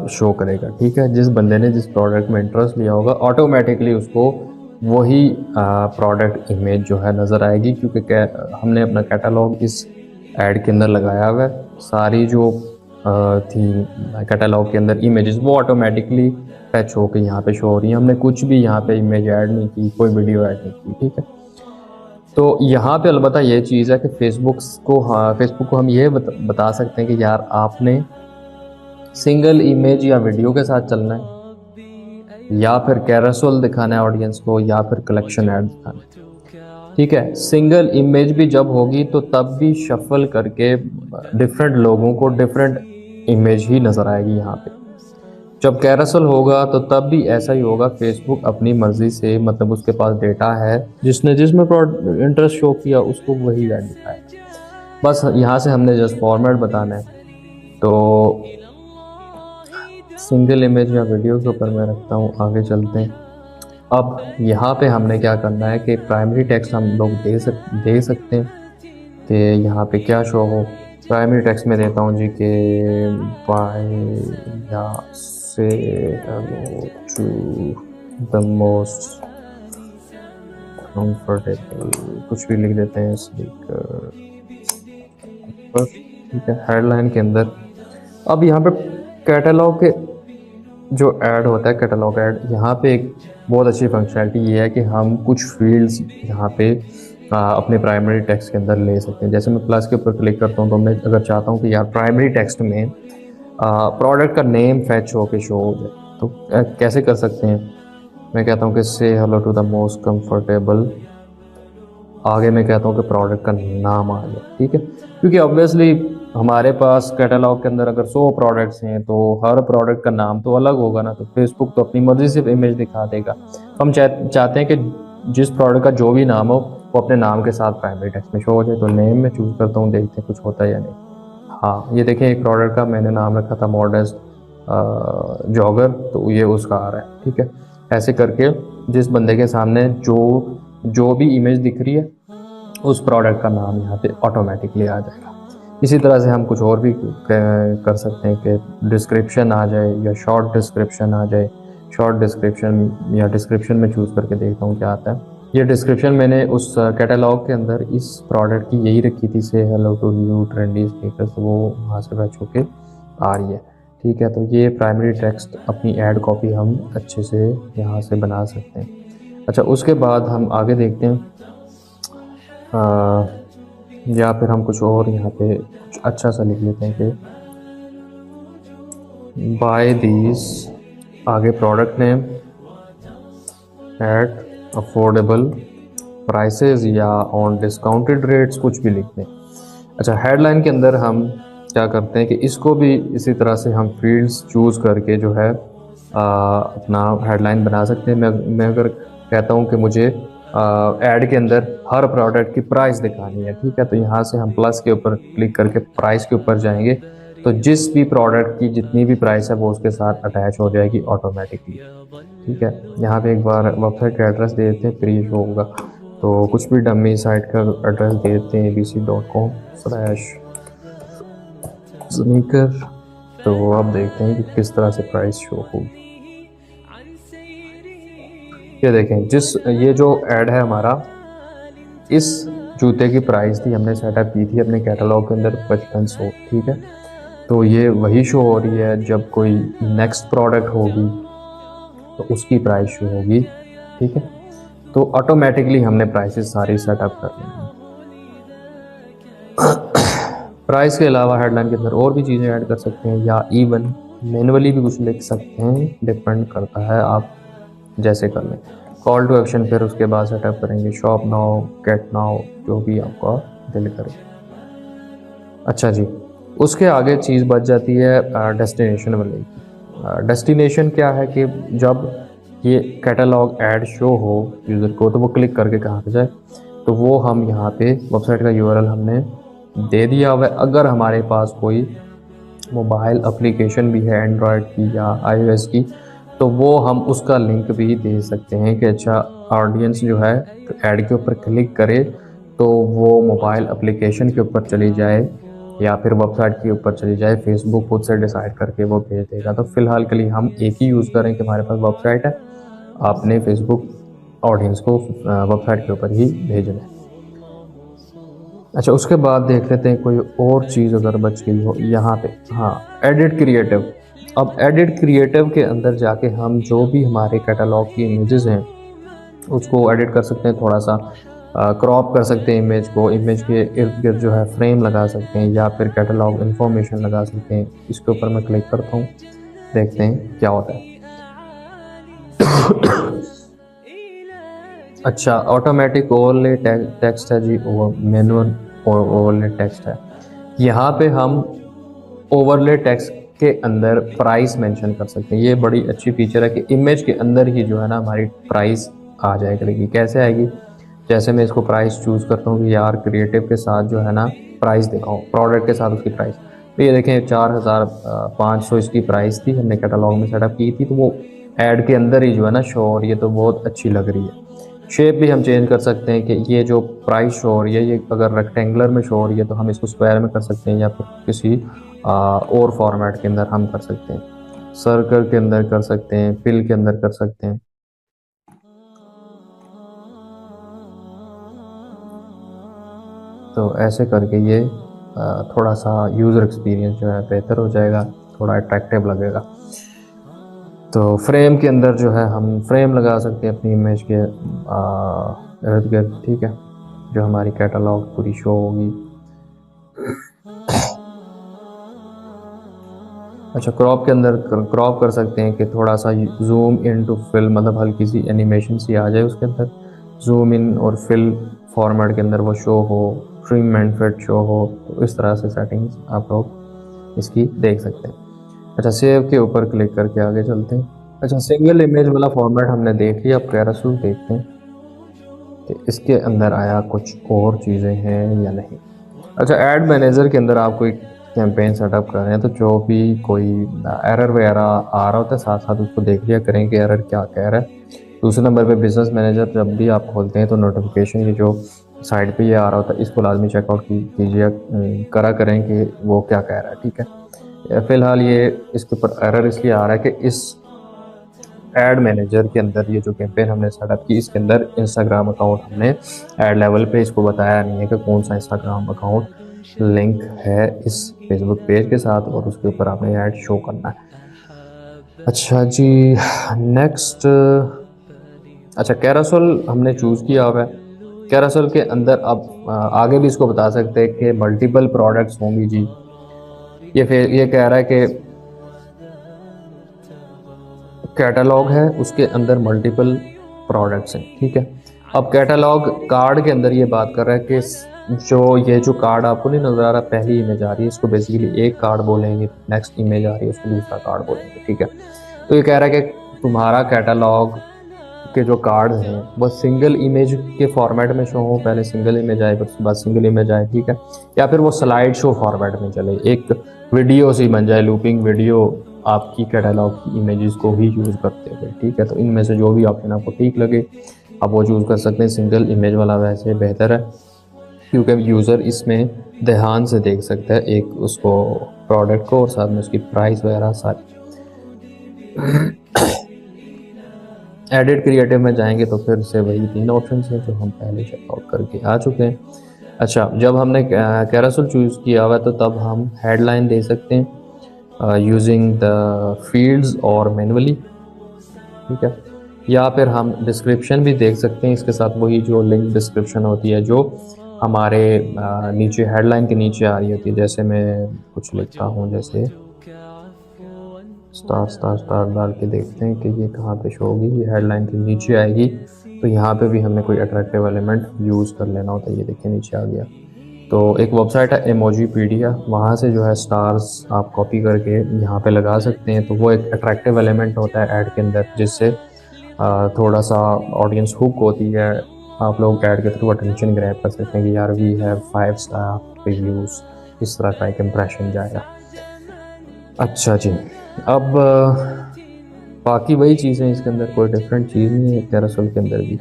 शो करेगा, ठीक है। जिस बंदे ने जिस प्रोडक्ट में इंटरेस्ट लिया होगा ऑटोमेटिकली उसको वही प्रोडक्ट इमेज जो है नज़र आएगी, क्योंकि हमने अपना कैटलॉग इस ऐड के अंदर लगाया हुआ है। सारी जो थी कैटलॉग के अंदर इमेजेस वो ऑटोमेटिकली फैच होकर यहाँ पे शो हो रही हैं। हमने कुछ भी यहाँ पे इमेज ऐड नहीं की, कोई वीडियो ऐड नहीं की, ठीक है। तो यहाँ पे अलबत्ता ये चीज़ है कि फेसबुक को हम ये बता सकते हैं कि यार आपने सिंगल इमेज या वीडियो के साथ चलना है, या फिर कैरोसेल दिखाना है ऑडियंस को, या फिर कलेक्शन ऐड दिखाना है, ठीक है। सिंगल इमेज भी जब होगी तो तब भी शफल करके डिफरेंट लोगों को डिफरेंट इमेज ही नज़र आएगी यहाँ पे। जब कैरोसेल होगा तो तब भी ऐसा ही होगा, फेसबुक अपनी मर्ज़ी से, मतलब उसके पास डेटा है, जिसमें इंटरेस्ट शो किया उसको वही ऐड दिखाए। बस यहाँ से हमने जस्ट फॉर्मेट बताना है। तो सिंगल इमेज या वीडियो के ऊपर मैं रखता हूँ, आगे चलते हैं। अब यहाँ पे हमने क्या करना है कि प्राइमरी टेक्स्ट हम लोग दे सकते हैं कि यहाँ पे क्या शो हो। प्राइमरी टेक्स्ट में देता हूँ जी कि बाय या say hello to the most comfortable, कुछ भी लिख देते हैं स्पीकर पर, ठीक है, हेडलाइन के अंदर। अब यहाँ पे कैटलॉग के जो ऐड होता है, कैटलॉग ऐड, यहाँ पे एक बहुत अच्छी फंक्शनैलिटी ये है कि हम कुछ फील्ड्स यहाँ पे अपने प्राइमरी टेक्स्ट के अंदर ले सकते हैं। जैसे मैं प्लस के ऊपर क्लिक करता हूँ तो मैं अगर चाहता हूँ कि यार प्राइमरी टेक्स्ट में प्रोडक्ट का नेम फैच हो के शो हो जाए, तो कैसे कर सकते हैं। मैं कहता हूँ कि say hello to the most comfortable, आगे मैं कहता हूँ कि प्रोडक्ट का नाम आ जाए, ठीक है, क्योंकि ऑब्वियसली हमारे पास कैटलॉग के अंदर अगर 100 प्रोडक्ट्स हैं तो हर प्रोडक्ट का नाम तो अलग होगा ना, तो फेसबुक तो अपनी मर्जी से इमेज दिखा देगा। हम चाहते हैं कि जिस प्रोडक्ट का जो भी नाम हो वो अपने नाम के साथ प्राइमरी टेक्स्ट में शो हो जाए। तो नेम में चूज़ करता हूँ, देखते हैं कुछ होता है या नहीं। हाँ, ये देखें एक प्रोडक्ट का मैंने नाम रखा था मॉडेस्ट जॉगर, तो ये उसका आ रहा है, ठीक है। ऐसे करके जिस बंदे के सामने जो भी इमेज दिख रही है उस प्रोडक्ट का नाम यहाँ पे ऑटोमेटिकली आ जाएगा। इसी तरह से हम कुछ और भी कर सकते हैं कि डिस्क्रिप्शन आ जाए या शॉर्ट डिस्क्रिप्शन आ जाए। शॉर्ट डिस्क्रिप्शन या डिस्क्रिप्शन में चूज़ करके देखता हूँ क्या आता है। ये डिस्क्रिप्शन मैंने उस कैटलॉग के अंदर इस प्रोडक्ट की यही रखी थी, say hello to new trendy speaker, तो वो वहाँ से बैच होके आ रही है, ठीक है। तो ये प्राइमरी टेक्स्ट अपनी ऐड कॉपी हम अच्छे से यहाँ से बना सकते हैं। अच्छा, उसके बाद हम आगे देखते हैं, या फिर हम कुछ और यहाँ पे कुछ अच्छा सा लिख लेते हैं कि बाय दीज, आगे product name at affordable prices या ऑन डिस्काउंटेड रेट्स, कुछ भी लिख दें। अच्छा, हेडलाइन के अंदर हम क्या करते हैं कि इसको भी इसी तरह से हम फील्ड्स चूज़ करके जो है अपना हेडलाइन बना सकते हैं। मैं अगर कहता हूँ कि मुझे ऐड के अंदर हर प्रोडक्ट की प्राइस दिखानी है, ठीक है, तो यहाँ से हम प्लस के ऊपर क्लिक करके प्राइस के ऊपर जाएंगे, तो जिस भी प्रोडक्ट की जितनी भी प्राइस है वो उसके साथ अटैच हो जाएगी ऑटोमेटिकली, ठीक है। यहाँ पे एक बार वेबसाइट का एड्रेस दे देते हैं फिर ये शो होगा। तो कुछ भी डमी साइट का एड्रेस दे देते हैं abc.com/sneaker, तो आप देखते हैं कि किस तरह से प्राइस शो होगी। ये देखें, ये जो ऐड है हमारा, इस जूते की प्राइस थी, हमने सेटअप की थी अपने कैटलॉग के अंदर 5500, ठीक है। तो ये वही शो हो रही है जब कोई नेक्स्ट प्रोडक्ट होगी तो उसकी प्राइस शो होगी, ठीक है। तो ऑटोमेटिकली हमने प्राइसेस सारी सेटअप कर ली हैं। प्राइस के अलावा हेडलाइन के अंदर और भी चीज़ें ऐड कर सकते हैं या इवन मैनुअली भी कुछ लिख सकते हैं, डिपेंड करता है आप जैसे कर लें। कॉल टू एक्शन फिर उसके बाद सेटअप करेंगे, शॉप नाउ, गेट नाउ, जो भी आपका दिल करे। अच्छा जी, उसके आगे चीज़ बच जाती है डेस्टिनेशन वाली। डेस्टिनेशन क्या है कि जब ये कैटलॉग ऐड शो हो यूज़र को तो वो क्लिक करके कहाँ पे जाए, तो वो हम यहाँ पे वेबसाइट का यूआरएल हमने दे दिया हुआ है। अगर हमारे पास कोई मोबाइल एप्लीकेशन भी है एंड्रॉयड की या आईओएस की, तो वो हम उसका लिंक भी दे सकते हैं कि अच्छा ऑडियंस जो है ऐड के ऊपर क्लिक करे तो वो मोबाइल एप्लीकेशन के ऊपर चली जाए या फिर वेबसाइट के ऊपर चली जाए, फेसबुक खुद से डिसाइड करके वो भेज देगा। तो फिलहाल के लिए हम एक ही यूज़ करें कि हमारे पास वेबसाइट है, आपने फेसबुक ऑडियंस को वेबसाइट के ऊपर ही भेजना है। अच्छा, उसके बाद देख लेते हैं कोई और चीज़ अगर बच गई हो यहाँ पे। हाँ, एडिट क्रिएटिव। अब एडिट क्रिएटिव के अंदर जाके हम जो भी हमारे कैटलॉग की इमेजेस हैं उसको एडिट कर सकते हैं, थोड़ा सा क्रॉप कर सकते हैं इमेज को, इमेज के इर्द गिर्द जो है फ्रेम लगा सकते हैं या फिर कैटलॉग इन्फॉर्मेशन लगा सकते हैं। इसके ऊपर मैं क्लिक करता हूँ, देखते हैं क्या होता है। अच्छा, ऑटोमेटिक ओवरले टेक्स्ट है जी, मैनुअल ओवरले टेक्स्ट है। यहाँ पे हम ओवरले टेक्स्ट के अंदर प्राइस मेंशन कर सकते हैं। ये बड़ी अच्छी फीचर है कि इमेज के अंदर ही जो है ना हमारी प्राइस आ जाए करेगी। कैसे आएगी, जैसे मैं इसको प्राइस चूज़ करता हूँ कि यार क्रिएटिव के साथ जो है ना प्राइस दिखाओ, प्रोडक्ट के साथ उसकी प्राइस, तो ये देखें 4500 इसकी प्राइस थी, हमने कैटलॉग में सेटअप की थी, तो वो ऐड के अंदर ही जो है ना शो हो रही है, तो बहुत अच्छी लग रही है। शेप भी हम चेंज कर सकते हैं कि ये जो प्राइस शो हो रही है, ये अगर रेक्टेंगुलर में शो हो रही है तो हम इसको स्क्वायर में कर सकते हैं, या फिर किसी और फॉर्मेट के अंदर हम कर सकते हैं। सर्कल के अंदर कर सकते हैं, फिल के अंदर कर सकते हैं। तो ऐसे करके ये थोड़ा सा यूज़र एक्सपीरियंस जो है बेहतर हो जाएगा, थोड़ा अट्रैक्टिव लगेगा। तो फ्रेम के अंदर जो है हम फ्रेम लगा सकते हैं अपनी इमेज के इर्द गिर्द, ठीक है, जो हमारी कैटलॉग पूरी शो होगी। अच्छा, क्रॉप के अंदर क्रॉप कर सकते हैं कि थोड़ा सा जूम इन टू फिल, मतलब हल्की सी एनिमेशन सी आ जाए उसके अंदर, जूम इन और फिल फॉर्मेट के अंदर वो शो हो, ट्रिम एंड फिट शो हो। तो इस तरह से सेटिंग्स आप लोग इसकी देख सकते हैं। अच्छा, सेव के ऊपर क्लिक करके आगे चलते हैं। अच्छा, सिंगल इमेज वाला फॉर्मेट हमने देख लिया, अब कैरोसेल देखते हैं कि इसके अंदर आया कुछ और चीज़ें हैं या नहीं। अच्छा, ऐड मैनेजर के अंदर आप कोई कैंपेन सेटअप कर रहे हैं तो जो भी कोई एरर वगैरह आ रहा होता है, साथ साथ उसको देख लिया करें कि एरर क्या कह रहा है। दूसरे नंबर पे बिजनेस मैनेजर जब भी आप खोलते हैं तो नोटिफिकेशन ये जो साइड पे ये आ रहा होता है, इसको लाजमी चेकआउट कीजिए, करा करें कि वो क्या कह रहा है, ठीक है। फ़िलहाल ये इसके ऊपर एरर इसलिए आ रहा है कि इस एड मैनेजर के अंदर ये जो कैंपेन हमने सेटअप की, इसके अंदर इंस्टाग्राम अकाउंट हमने एड लेवल पे इसको बताया नहीं है कि कौन सा इंस्टाग्राम अकाउंट लिंक है इस फेसबुक पेज के साथ, और उसके ऊपर आपने ऐड शो करना है। अच्छा जी, नेक्स्ट। अच्छा, कैरोसेल हमने चूज़ किया हुआ है। कैरोसेल के अंदर अब आगे भी इसको बता सकते हैं कि मल्टीपल प्रोडक्ट्स होंगी जी। ये कह रहा है कि कैटलॉग है, उसके अंदर मल्टीपल प्रोडक्ट्स हैं, ठीक है। अब कैटलॉग कार्ड के अंदर ये बात कर रहा है कि ये जो कार्ड आपको नहीं नज़र आ रहा, पहली इमेज आ रही है, इसको बेसिकली एक कार्ड बोलेंगे, नेक्स्ट इमेज आ रही है उसको दूसरा कार्ड बोलेंगे, ठीक है। तो ये कह रहा है कि तुम्हारा कैटलॉग के जो कार्ड हैं वो सिंगल इमेज के फॉर्मेट में शो हो, पहले सिंगल इमेज आए फिर उसके बाद सिंगल इमेज आए, ठीक है, या फिर वो स्लाइड शो फॉर्मेट में चले, एक वीडियो सी बन जाए, लूपिंग वीडियो आपकी कैटलॉग की इमेजेस को ही यूज़ करते हुए, ठीक है। तो इनमें से जो भी ऑप्शन आपको ठीक लगे आप वो चूज़ कर सकते हैं। सिंगल इमेज वाला वैसे बेहतर है क्योंकि यूज़र इसमें ध्यान से देख सकता है एक उसको प्रोडक्ट को, और साथ में उसकी प्राइस वगैरह सारी। एडिट क्रिएटिव में जाएंगे तो फिर से वही 3 ऑप्शन हैं जो हम पहले चेकआउट करके आ चुके हैं। अच्छा, जब हमने कैरोसेल चूज़ किया हुआ तो तब हम हेडलाइन दे सकते हैं यूजिंग द फील्ड्स और मैनुअली, ठीक है, या फिर हम डिस्क्रिप्शन भी देख सकते हैं इसके साथ, वही जो लिंक डिस्क्रिप्शन होती है जो हमारे नीचे हेडलाइन के नीचे आ रही होती है। जैसे मैं कुछ लिखता हूँ, जैसे स्टार स्टार स्टार डाल के देखते हैं कि ये कहाँ पे शो होगी, ये हेडलाइन के नीचे आएगी। तो यहाँ पे भी हमने कोई अट्रैक्टिव एलिमेंट यूज़ कर लेना होता है। ये देखिए नीचे आ गया। तो एक वेबसाइट है इमोजीपीडिया, वहाँ से जो है स्टार्स आप कॉपी करके यहाँ पे लगा सकते हैं। तो वो एक अट्रैक्टिव एलिमेंट होता है ऐड के अंदर, जिससे थोड़ा सा ऑडियंस हुक होती है। आप लोग ऐड के थ्रू अटेंशन ग्रैब कर सकते हैं कि यार वी हैव 5 स्टार रिव्यूज़, इस तरह का एक इम्प्रेशन जाएगा। अच्छा जी, अब बाकी वही चीज़ें, इसके अंदर कोई डिफरेंट चीज़ नहीं है कैरोसेल के अंदर भी।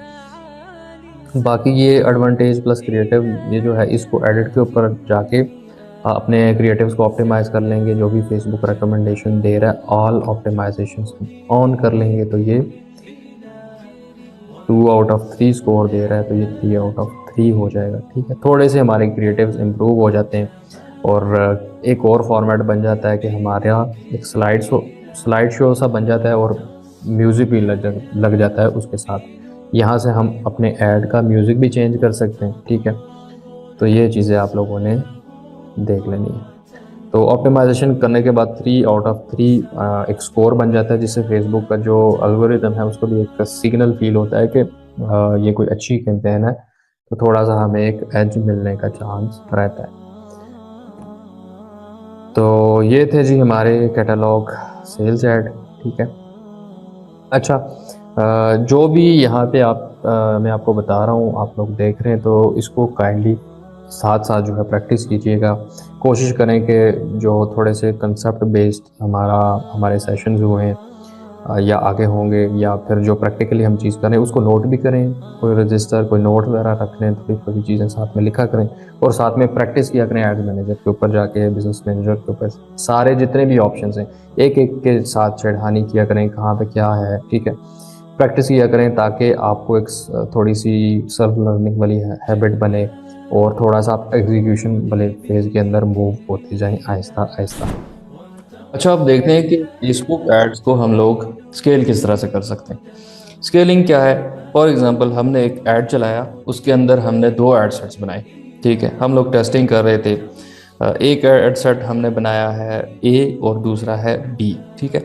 बाकी ये एडवांटेज प्लस क्रिएटिव, ये जो है इसको एडिट के ऊपर जाके अपने क्रिएटिव्स को ऑप्टिमाइज़ कर लेंगे। जो भी फेसबुक रिकमेंडेशन दे रहा है ऑल ऑप्टिमाइजेशंस ऑन कर लेंगे तो ये 2 आउट ऑफ 3 स्कोर दे रहा है, तो ये 3 आउट ऑफ 3 हो जाएगा, ठीक है। थोड़े से हमारे क्रिएटिव्स इम्प्रूव हो जाते हैं, और एक और फॉर्मेट बन जाता है कि हमारा एक स्लाइड शो सा बन जाता है, और म्यूज़िक भी लग जाता है उसके साथ। यहाँ से हम अपने ऐड का म्यूज़िक भी चेंज कर सकते हैं, ठीक है। तो ये चीज़ें आप लोगों ने देख लेनी है। तो ऑप्टिमाइजेशन करने के बाद 3 आउट ऑफ 3 एक स्कोर बन जाता है, जिससे फेसबुक का जो एल्गोरिदम है उसको भी एक सिग्नल फील होता है कि ये कोई अच्छी कैंपेन है, तो थोड़ा सा हमें एक एज मिलने का चांस रहता है। तो ये थे जी हमारे कैटलॉग सेल्स ऐड, ठीक है। अच्छा, जो भी यहाँ पे मैं आपको बता रहा हूँ, आप लोग देख रहे हैं, तो इसको काइंडली साथ साथ जो है प्रैक्टिस कीजिएगा। कोशिश करें कि जो थोड़े से कंसेप्ट बेस्ड हमारे सेशंस हुए हैं या आगे होंगे, या फिर जो प्रैक्टिकली हम चीज़ करें उसको नोट भी करें, कोई रजिस्टर कोई नोट वगैरह रख लें, थोड़ी थोड़ी चीज़ें साथ में लिखा करें और साथ में प्रैक्टिस किया करें एड मैनेजर के ऊपर जाके, बिजनेस मैनेजर के ऊपर, सारे जितने भी ऑप्शंस हैं एक एक के साथ छेड़खानी किया करें कहाँ पे क्या है, ठीक है। प्रैक्टिस किया करें ताकि आपको एक थोड़ी सी सेल्फ लर्निंग वाली हैबिट बने और थोड़ा सा आप एग्जीक्यूशन वाले फेज़ के अंदर मूव होते जाएं आहिस्ता आहिस्ता। अच्छा, अब देखते हैं कि फेसबुक एड्स को हम लोग स्केल किस तरह से कर सकते हैं। स्केलिंग क्या है? फॉर एग्जांपल हमने एक ऐड चलाया, उसके अंदर हमने 2 ऐड सेट्स बनाए, ठीक है। हम लोग टेस्टिंग कर रहे थे। एक ऐड सेट हमने बनाया है ए और दूसरा है बी, ठीक है।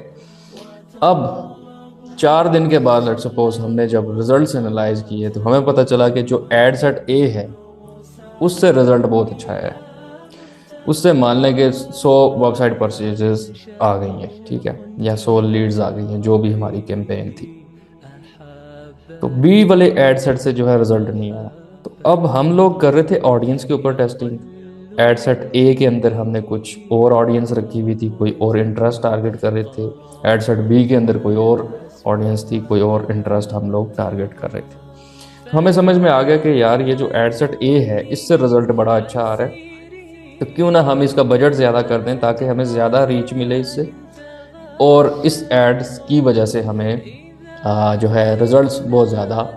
अब 4 दिन के बाद लेट्स सपोज हमने जब रिजल्ट्स एनालाइज किए तो हमें पता चला कि जो ऐड सेट ए है उससे रिजल्ट बहुत अच्छा है। उससे मान लें कि 100 वेबसाइट परचेजेस आ गई हैं, ठीक है, या 100 लीड्स आ गई हैं, जो भी हमारी कैंपेन थी। तो बी वाले एड सेट से जो है रिजल्ट नहीं आया। तो अब हम लोग कर रहे थे ऑडियंस के ऊपर टेस्टिंग। एड सेट ए के अंदर हमने कुछ और ऑडियंस रखी हुई थी, कोई और इंटरेस्ट टारगेट कर रहे थे। एड सेट बी के अंदर कोई और ऑडियंस थी, कोई और इंटरेस्ट हम लोग टारगेट कर रहे थे। तो हमें समझ में आ गया कि यार ये जो एड सेट ए है इससे रिजल्ट बड़ा अच्छा आ रहा है, तो क्यों ना हम इसका बजट ज़्यादा कर दें ताकि हमें ज़्यादा रीच मिले इससे, और इस एड्स की वजह से हमें जो है रिजल्ट्स बहुत ज़्यादा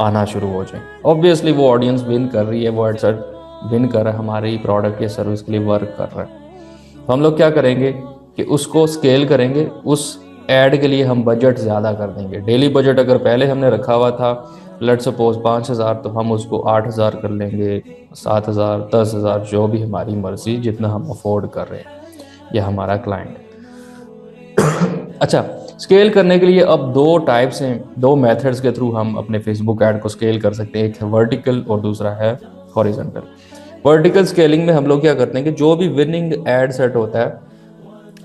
आना शुरू हो जाए। ऑब्वियसली वो ऑडियंस विन कर रही है, वो एडसेट विन कर रहा है, हमारी प्रोडक्ट या सर्विस के लिए वर्क कर रहा है। तो हम लोग क्या करेंगे कि उसको स्केल करेंगे, उस ऐड के लिए हम बजट ज़्यादा कर देंगे। डेली बजट अगर पहले हमने रखा हुआ था लेट्स सपोज 5,000, तो हम उसको 8,000 कर लेंगे, 7,000, 10,000, जो भी हमारी मर्ज़ी, जितना हम अफोर्ड कर रहे हैं या हमारा क्लाइंट। अच्छा, स्केल करने के लिए अब 2 टाइप्स हैं, 2 मेथड्स के थ्रू हम अपने फेसबुक ऐड को स्केल कर सकते हैं। एक है वर्टिकल और दूसरा है हॉरिजॉन्टल। वर्टिकल स्केलिंग में हम लोग क्या करते हैं कि जो भी विनिंग ऐड सेट होता है,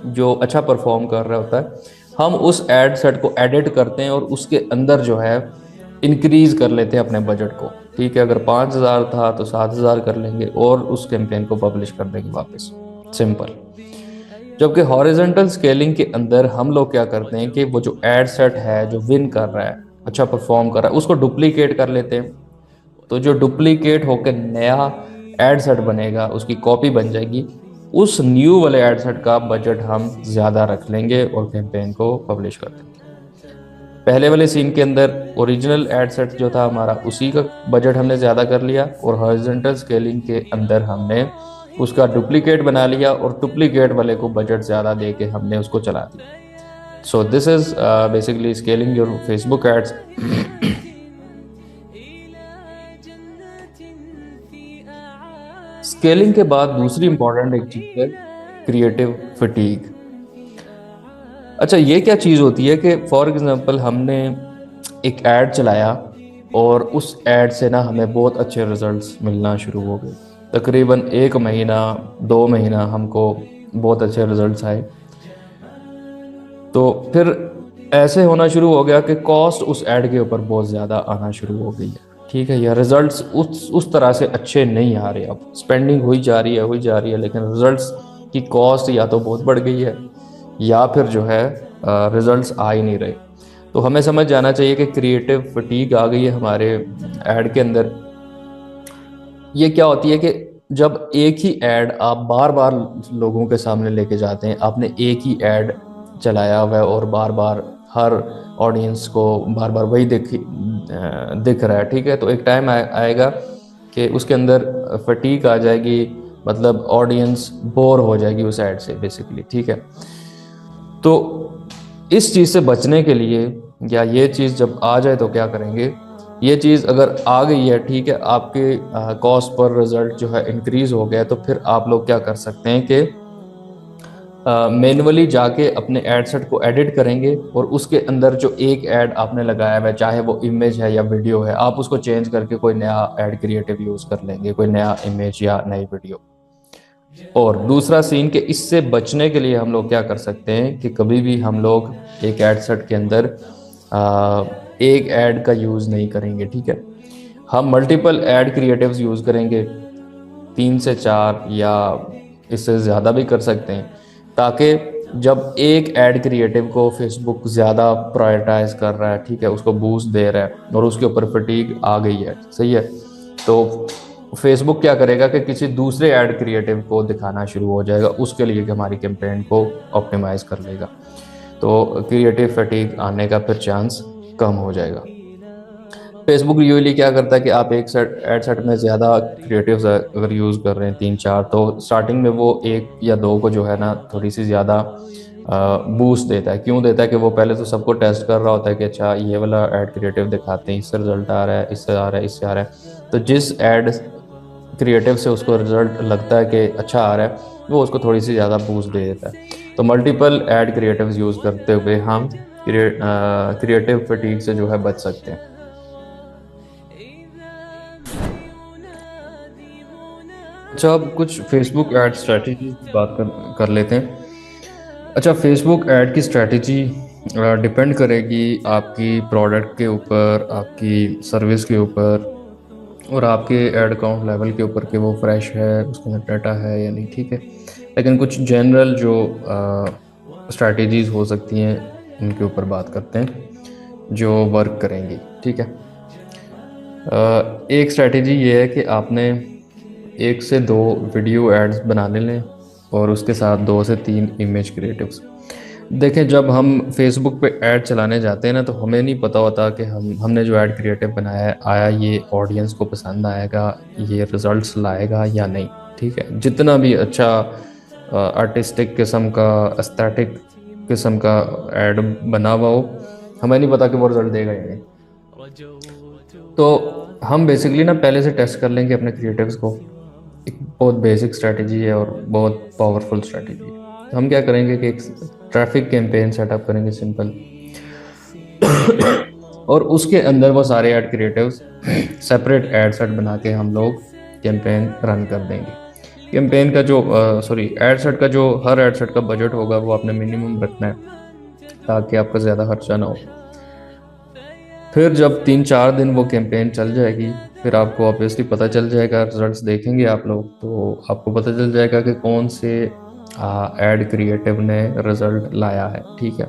जो अच्छा परफॉर्म कर रहा होता है, हम उस ऐड सेट को एडिट करते हैं और उसके अंदर जो है इंक्रीज कर लेते हैं अपने बजट को, ठीक है। अगर 5,000 था तो 7,000 कर लेंगे और उस कैंपेन को पब्लिश कर देंगे वापस, सिंपल। जबकि हॉरिजॉन्टल स्केलिंग के अंदर हम लोग क्या करते हैं कि वो जो एड सेट है जो विन कर रहा है, अच्छा परफॉर्म कर रहा है, उसको डुप्लीकेट कर लेते हैं। तो जो डुप्लीकेट होकर नया एड सेट बनेगा, उसकी कॉपी बन जाएगी, उस न्यू वाले एड सेट का बजट हम ज़्यादा रख लेंगे और कैंपेन को पब्लिश कर देंगे। पहले वाले सीन के अंदर ओरिजिनल एड सेट जो था हमारा, उसी का बजट हमने ज़्यादा कर लिया, और हॉरिजॉन्टल स्केलिंग के अंदर हमने उसका डुप्लीकेट बना लिया और डुप्लीकेट वाले को बजट ज़्यादा दे के हमने उसको चला दिया। So this is basically scaling your Facebook ads. Scaling के बाद दूसरी इंपॉर्टेंट एक चीज़ है क्रिएटिव फटीग। अच्छा, ये क्या चीज़ होती है कि फॉर एग्जांपल हमने एक ऐड चलाया और उस ऐड से ना हमें बहुत अच्छे रिजल्ट्स मिलना शुरू हो गए। तकरीबन 1 महीना 2 महीना हमको बहुत अच्छे रिजल्ट्स आए। तो फिर ऐसे होना शुरू हो गया कि कॉस्ट उस ऐड के ऊपर बहुत ज़्यादा आना शुरू हो गई है, ठीक है, या रिजल्ट्स उस तरह से अच्छे नहीं आ रहे। अब स्पेंडिंग हुई जा रही है, लेकिन रिजल्ट्स की कॉस्ट या तो बहुत बढ़ गई है या फिर जो है रिजल्ट्स आ ही नहीं रहे। तो हमें समझ जाना चाहिए कि क्रिएटिव फटीग आ गई है हमारे ऐड के अंदर। ये क्या होती है कि जब एक ही ऐड आप बार बार लोगों के सामने लेके जाते हैं, आपने एक ही ऐड चलाया हुआ है और बार बार हर ऑडियंस को बार बार वही दिख रहा है, ठीक है, तो एक टाइम आएगा कि उसके अंदर फटीग आ जाएगी, मतलब ऑडियंस बोर हो जाएगी उस ऐड से बेसिकली, ठीक है। तो इस चीज़ से बचने के लिए, या ये चीज़ जब आ जाए तो क्या करेंगे, ये चीज़ अगर आ गई है, ठीक है, आपके कॉस्ट पर रिजल्ट जो है इंक्रीज हो गया, तो फिर आप लोग क्या कर सकते हैं कि मैनुअली जाके अपने एड सेट को एडिट करेंगे और उसके अंदर जो एक ऐड आपने लगाया हुआ है, चाहे वो इमेज है या वीडियो है, आप उसको चेंज करके कोई नया ऐड क्रिएटिव यूज़ कर लेंगे, कोई नया इमेज या नई वीडियो। और दूसरा सीन कि इससे बचने के लिए हम लोग क्या कर सकते हैं कि कभी भी हम लोग एक एड सेट के अंदर एक ऐड का यूज़ नहीं करेंगे, ठीक है। हम मल्टीपल ऐड क्रिएटिव्स यूज़ करेंगे, 3 से 4 या इससे ज़्यादा भी कर सकते हैं, ताकि जब एक ऐड क्रिएटिव को फेसबुक ज़्यादा प्रायोरिटाइज कर रहा है, ठीक है, उसको बूस्ट दे रहा है और उसके ऊपर फटीग आ गई है, सही है, तो फेसबुक क्या करेगा कि किसी दूसरे ऐड क्रिएटिव को दिखाना शुरू हो जाएगा, उसके लिए कि हमारी कैंपेन को ऑप्टिमाइज कर लेगा, तो क्रिएटिव फटीग आने का फिर चांस कम हो जाएगा। फेसबुक यूजली क्या करता है कि आप एक सेट एड सेट में ज़्यादा क्रिएटिव्स अगर यूज़ कर रहे हैं 3-4, तो स्टार्टिंग में वो 1 या 2 को जो है ना थोड़ी सी ज़्यादा बूस्ट देता है। क्यों देता है कि वो पहले तो सबको टेस्ट कर रहा होता है कि अच्छा ये वाला ऐड क्रिएटिव दिखाते हैं, इससे रिजल्ट आ रहा है, इससे आ रहा है, इससे आ रहा है, तो जिस ऐड क्रिएटिव से उसको रिजल्ट लगता है कि अच्छा आ रहा है, वो उसको थोड़ी सी ज़्यादा बूस्ट दे देता है। तो मल्टीपल ऐड क्रिएटिव्स यूज़ करते हुए हम क्रिएटिव फटीग से जो है बच सकते हैं। अच्छा, अब कुछ फेसबुक ऐड स्ट्रेटजी की बात कर लेते हैं। अच्छा, फेसबुक ऐड की स्ट्रेटजी डिपेंड करेगी आपकी प्रोडक्ट के ऊपर, आपकी सर्विस के ऊपर और आपके ऐड अकाउंट लेवल के ऊपर कि वो फ्रेश है, उसके अंदर डाटा है या नहीं, ठीक है। लेकिन कुछ जनरल जो स्ट्रेटजीज़ हो सकती हैं उनके ऊपर बात करते हैं जो वर्क करेंगी, ठीक है। एक स्ट्रेटजी ये है कि आपने 1 से 2 वीडियो एड्स बनाने लें और उसके साथ 2 से 3 इमेज क्रिएटिव्स। देखें, जब हम फेसबुक पे ऐड चलाने जाते हैं ना, तो हमें नहीं पता होता कि हमने जो ऐड क्रिएटिव बनाया है, आया ये ऑडियंस को पसंद आएगा, ये रिजल्ट्स लाएगा या नहीं, ठीक है। जितना भी अच्छा आर्टिस्टिक किस्म का, एस्थेटिक किस्म का ऐड बना हुआ हो, हमें नहीं पता कि वो रिजल्ट देगा या नहीं। तो हम बेसिकली ना पहले से टेस्ट कर लेंगे अपने क्रिएटिव्स को। एक बहुत बेसिक स्ट्रैटेजी है और बहुत पावरफुल स्ट्रैटेजी है। हम क्या करेंगे कि एक ट्रैफिक कैंपेन सेटअप करेंगे सिंपल और उसके अंदर वो सारे add creatives separate add set बना के हम लोग कैंपेन रन कर देंगे। कैंपेन का जो ऐड सेट का जो हर ऐड सेट का बजट होगा वो आपने मिनिमम रखना है ताकि आपका ज़्यादा खर्चा ना हो। फिर जब 3-4 दिन वो कैंपेन चल जाएगी, फिर आपको ऑब्वियसली पता चल जाएगा, रिजल्ट्स देखेंगे आप लोग तो आपको पता चल जाएगा कि कौन से ऐड क्रिएटिव ने रिजल्ट लाया है, ठीक है।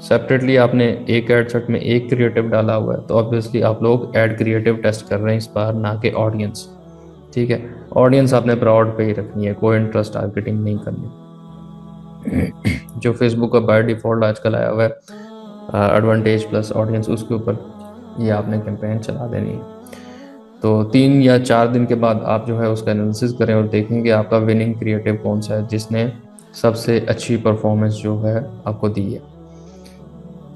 सेपरेटली आपने एक ऐड सेट में एक क्रिएटिव डाला हुआ है, तो ऑब्वियसली आप लोग ऐड क्रिएटिव टेस्ट कर रहे हैं इस बार, ना कि ऑडियंस, ठीक है। ऑडियंस आपने प्राउड पे ही रखनी है, कोई इंटरेस्ट टारगेटिंग नहीं करनी। जो फेसबुक का बाय डिफ़ॉल्ट आजकल आया हुआ है एडवांटेज प्लस ऑडियंस, उसके ऊपर ये आपने कैंपेन चला देनी है। तो 3 या 4 दिन के बाद आप जो है उसका एनालिसिस करें और देखेंगे आपका विनिंग क्रिएटिव कौन सा है जिसने सबसे अच्छी परफॉर्मेंस जो है आपको दी है।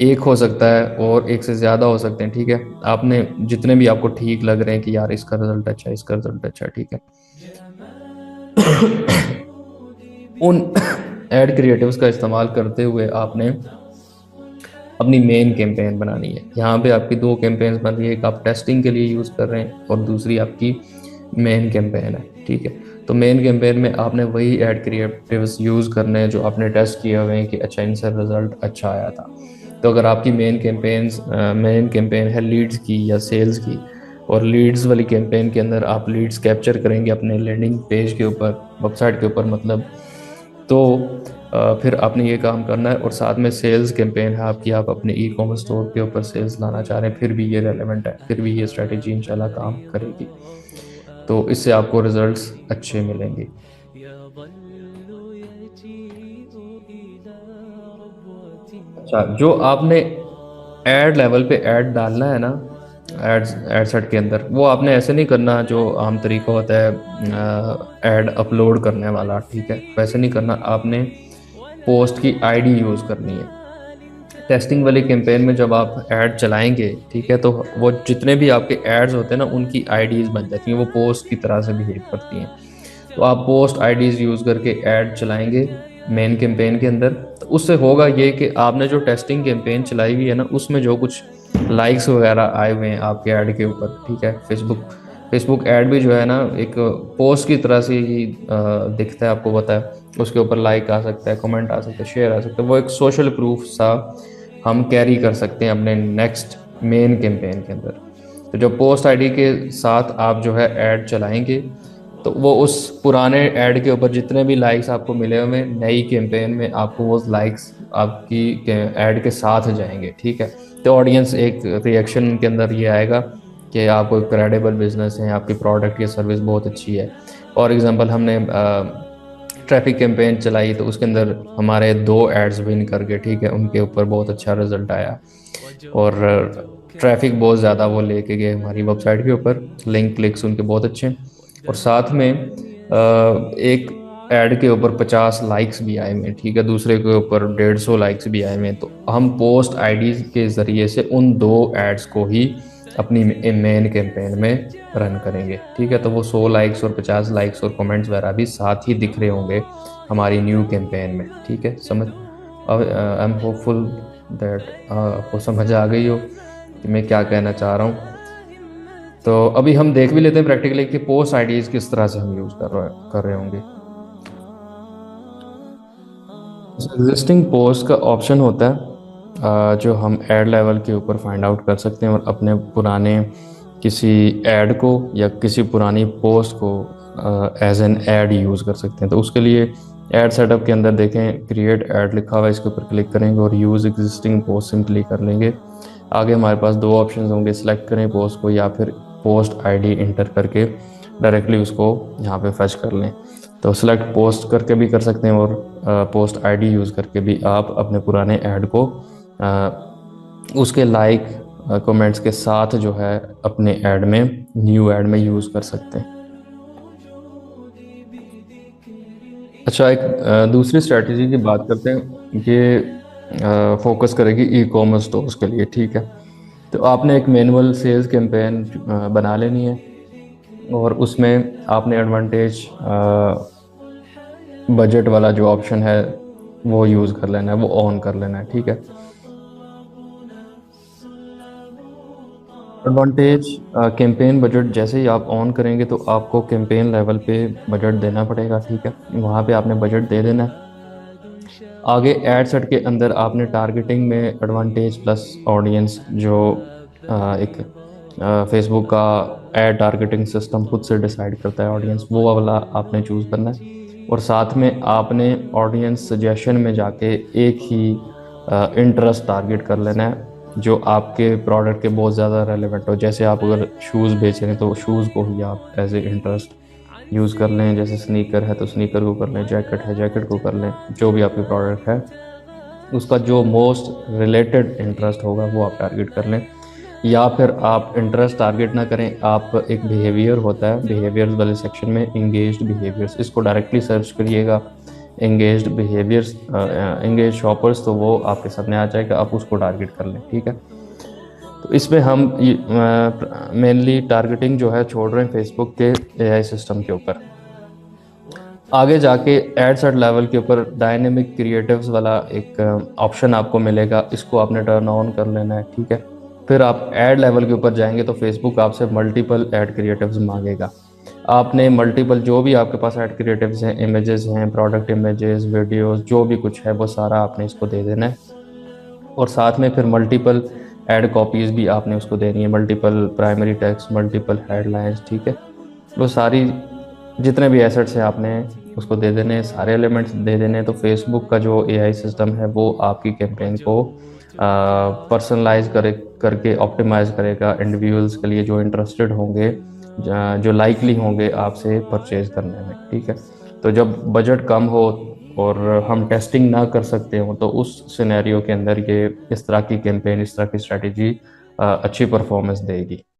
एक हो सकता है और एक से ज़्यादा हो सकते हैं, ठीक है। आपने जितने भी आपको ठीक लग रहे हैं कि यार इसका रिजल्ट अच्छा है, इसका रिजल्ट अच्छा है, ठीक है, उन ऐड क्रिएटिव्स का इस्तेमाल करते हुए आपने अपनी मेन कैंपेन बनानी है। यहाँ पे आपकी 2 कैंपेन्स बन रही है, एक आप टेस्टिंग के लिए यूज़ कर रहे हैं और दूसरी आपकी मेन कैंपेन है, ठीक है। तो मेन कैंपेन में आपने वही ऐड क्रिएटिव्स यूज़ करने हैं जो आपने टेस्ट किए हुए हैं कि अच्छा इनसे रिजल्ट अच्छा आया था। तो अगर आपकी मेन कैंपेन है लीड्स की या सेल्स की, और लीड्स वाली कैंपेन के अंदर आप लीड्स कैप्चर करेंगे अपने लैंडिंग पेज के ऊपर, वेबसाइट के ऊपर मतलब, तो फिर आपने ये काम करना है। और साथ में सेल्स कैंपेन है आपकी, आप अपने ई कॉमर्स स्टोर के ऊपर सेल्स लाना चाह रहे हैं, फिर भी ये रेलेवेंट है, फिर भी ये स्ट्रेटेजी इंशाल्लाह काम करेगी। तो इससे आपको रिजल्ट्स अच्छे मिलेंगे। अच्छा, जो आपने ऐड लेवल पे ऐड डालना है ना ऐड सेट के अंदर, वो आपने ऐसे नहीं करना जो आम तरीका होता है ऐड अपलोड करने वाला, ठीक है, वैसे नहीं करना। आपने पोस्ट की आईडी यूज़ करनी है। टेस्टिंग वाली कैंपेन में जब आप ऐड चलाएंगे, ठीक है, तो वो जितने भी आपके एड्स होते हैं ना उनकी आईडीज़ बन जाती हैं, वो पोस्ट की तरह से बिहेव करती हैं। तो आप पोस्ट आईडीज़ यूज़ करके ऐड चलाएंगे मेन कैंपेन के अंदर, तो उससे होगा ये कि आपने जो टेस्टिंग कैंपेन चलाई हुई है ना, उसमें जो कुछ लाइक्स वगैरह आए हुए हैं आपके ऐड के ऊपर, ठीक है, फेसबुक ऐड भी जो है ना एक पोस्ट की तरह से ही दिखता है, आपको पता है। उसके ऊपर लाइक आ सकता है, कमेंट आ सकता है, शेयर आ सकता है, वो एक सोशल प्रूफ सा हम कैरी कर सकते हैं अपने नेक्स्ट मेन कैंपेन के अंदर। तो जो पोस्ट आईडी के साथ आप जो है ऐड चलाएंगे, तो वो उस पुराने ऐड के ऊपर जितने भी लाइक्स आपको मिले हुए नई कैंपेन में आपको वो लाइक्स आपकी ऐड के साथ जाएंगे, ठीक है। तो ऑडियंस एक रिएक्शन के अंदर ये आएगा कि आप कोई क्रेडिबल बिजनेस है, आपकी प्रोडक्ट या सर्विस बहुत अच्छी है। फॉर एग्जांपल हमने ट्रैफिक कैंपेन चलाई तो उसके अंदर हमारे 2 एड्स विन कर गए, ठीक है, उनके ऊपर बहुत अच्छा रिजल्ट आया और ट्रैफिक बहुत ज़्यादा वो लेके गए हमारी वेबसाइट के ऊपर, लिंक क्लिक्स उनके बहुत अच्छे हैं। और साथ में एक ऐड के ऊपर 50 लाइक्स भी आए हुए, ठीक है, दूसरे के ऊपर 150 लाइक्स भी आए हुए। तो हम पोस्ट आईडीज के ज़रिए से उन 2 एड्स को ही अपनी मेन कैंपेन में रन करेंगे, ठीक है। तो वो 100 लाइक्स और 50 लाइक्स और कमेंट्स वगैरह भी साथ ही दिख रहे होंगे हमारी न्यू कैंपेन में, ठीक है। समझ, आई एम होपफुल दैट आपको समझ आ गई हो कि मैं क्या कहना चाह रहा हूँ। तो अभी हम देख भी लेते हैं प्रैक्टिकली कि पोस्ट आईडीज किस तरह से हम यूज़ कर रहे होंगे। एग्जिस्टिंग पोस्ट का ऑप्शन होता है जो हम ऐड लेवल के ऊपर फाइंड आउट कर सकते हैं और अपने पुराने किसी ऐड को या किसी पुरानी पोस्ट को एज एन ऐड यूज़ कर सकते हैं। तो उसके लिए ऐड सेटअप के अंदर देखें क्रिएट ऐड लिखा हुआ है, इसके ऊपर क्लिक करेंगे और यूज़ एग्जिस्टिंग पोस्ट सिंपली कर लेंगे। आगे हमारे पास 2 ऑप्शन होंगे, सिलेक्ट करें पोस्ट को या फिर पोस्ट आईडी इंटर करके डायरेक्टली उसको यहाँ पे फैच कर लें। तो सिलेक्ट पोस्ट करके भी कर सकते हैं और पोस्ट आईडी यूज़ करके भी आप अपने पुराने ऐड को उसके लाइक कमेंट्स के साथ जो है अपने ऐड में न्यू ऐड में यूज़ कर सकते हैं। अच्छा, एक दूसरी स्ट्रैटेजी की बात करते हैं, ये फोकस करेगी ई कॉमर्स स्टोर्स के लिए, ठीक है। तो आपने एक मैनुअल सेल्स कैंपेन बना लेनी है और उसमें आपने एडवांटेज बजट वाला जो ऑप्शन है वो यूज़ कर लेना है, वो ऑन कर लेना है, ठीक है। एडवांटेज कैंपेन बजट जैसे ही आप ऑन करेंगे तो आपको कैंपेन लेवल पे बजट देना पड़ेगा, ठीक है, वहाँ पे आपने बजट दे देना है। आगे एड सेट के अंदर आपने टारगेटिंग में एडवांटेज प्लस ऑडियंस जो एक फेसबुक का एड टारगेटिंग सिस्टम खुद से डिसाइड करता है ऑडियंस, वो वाला आपने चूज़ करना है। और साथ में आपने ऑडियंस सजेशन में जाके एक ही इंटरेस्ट टारगेट कर लेना है जो आपके प्रोडक्ट के बहुत ज़्यादा रेलेवेंट हो। जैसे आप अगर शूज़ बेच रहे हैं तो शूज़ को ही आप एज ए इंटरेस्ट यूज़ कर लें, जैसे स्नीकर है तो स्नीकर को कर लें, जैकेट है जैकेट को कर लें, जो भी आपकी प्रोडक्ट है उसका जो मोस्ट रिलेटेड इंटरेस्ट होगा वो आप टारगेट कर लें। या फिर आप इंटरेस्ट टारगेट ना करें, आप एक बिहेवियर होता है बिहेवियर्स वाले सेक्शन में एंगेज्ड बिहेवियर्स, इसको डायरेक्टली सर्च करिएगा एंगेज्ड बिहेवियर्स एंगेज शॉपर्स, तो वो आपके सामने आ जाएगा, आप उसको टारगेट कर लें, ठीक है। तो इसमें हम मेनली टारगेटिंग जो है छोड़ रहे हैं फेसबुक के एआई सिस्टम के ऊपर। आगे जाके एड सेट लेवल के ऊपर डायनेमिक क्रिएटिव्स वाला एक ऑप्शन आपको मिलेगा, इसको आपने टर्न ऑन कर लेना है, ठीक है। फिर आप ऐड लेवल के ऊपर जाएंगे तो फेसबुक आपसे मल्टीपल ऐड क्रिएटिव्स मांगेगा। आपने मल्टीपल जो भी आपके पास ऐड क्रिएटिव्स हैं, इमेजेस हैं, प्रोडक्ट इमेजेस, वीडियोस, जो भी कुछ है वो सारा आपने इसको दे देना है। और साथ में फिर मल्टीपल ऐड कॉपीज़ भी आपने उसको देनी है, multiple primary text, multiple headlines, ठीक है। वो सारी जितने भी एसेट्स हैं आपने उसको दे देने, सारे एलिमेंट्स दे देने। तो फेसबुक का जो एआई सिस्टम है वो आपकी कैंपेन को पर्सनलाइज करके ऑप्टिमाइज करेगा इंडिविजुअल्स के लिए जो इंटरेस्टेड होंगे, जो लाइकली होंगे आपसे परचेज करने में, ठीक है। तो जब बजट कम हो और हम टेस्टिंग ना कर सकते हो तो उस सिनेरियो के अंदर ये इस तरह की कैंपेन, इस तरह की स्ट्रैटेजी अच्छी परफॉर्मेंस देगी।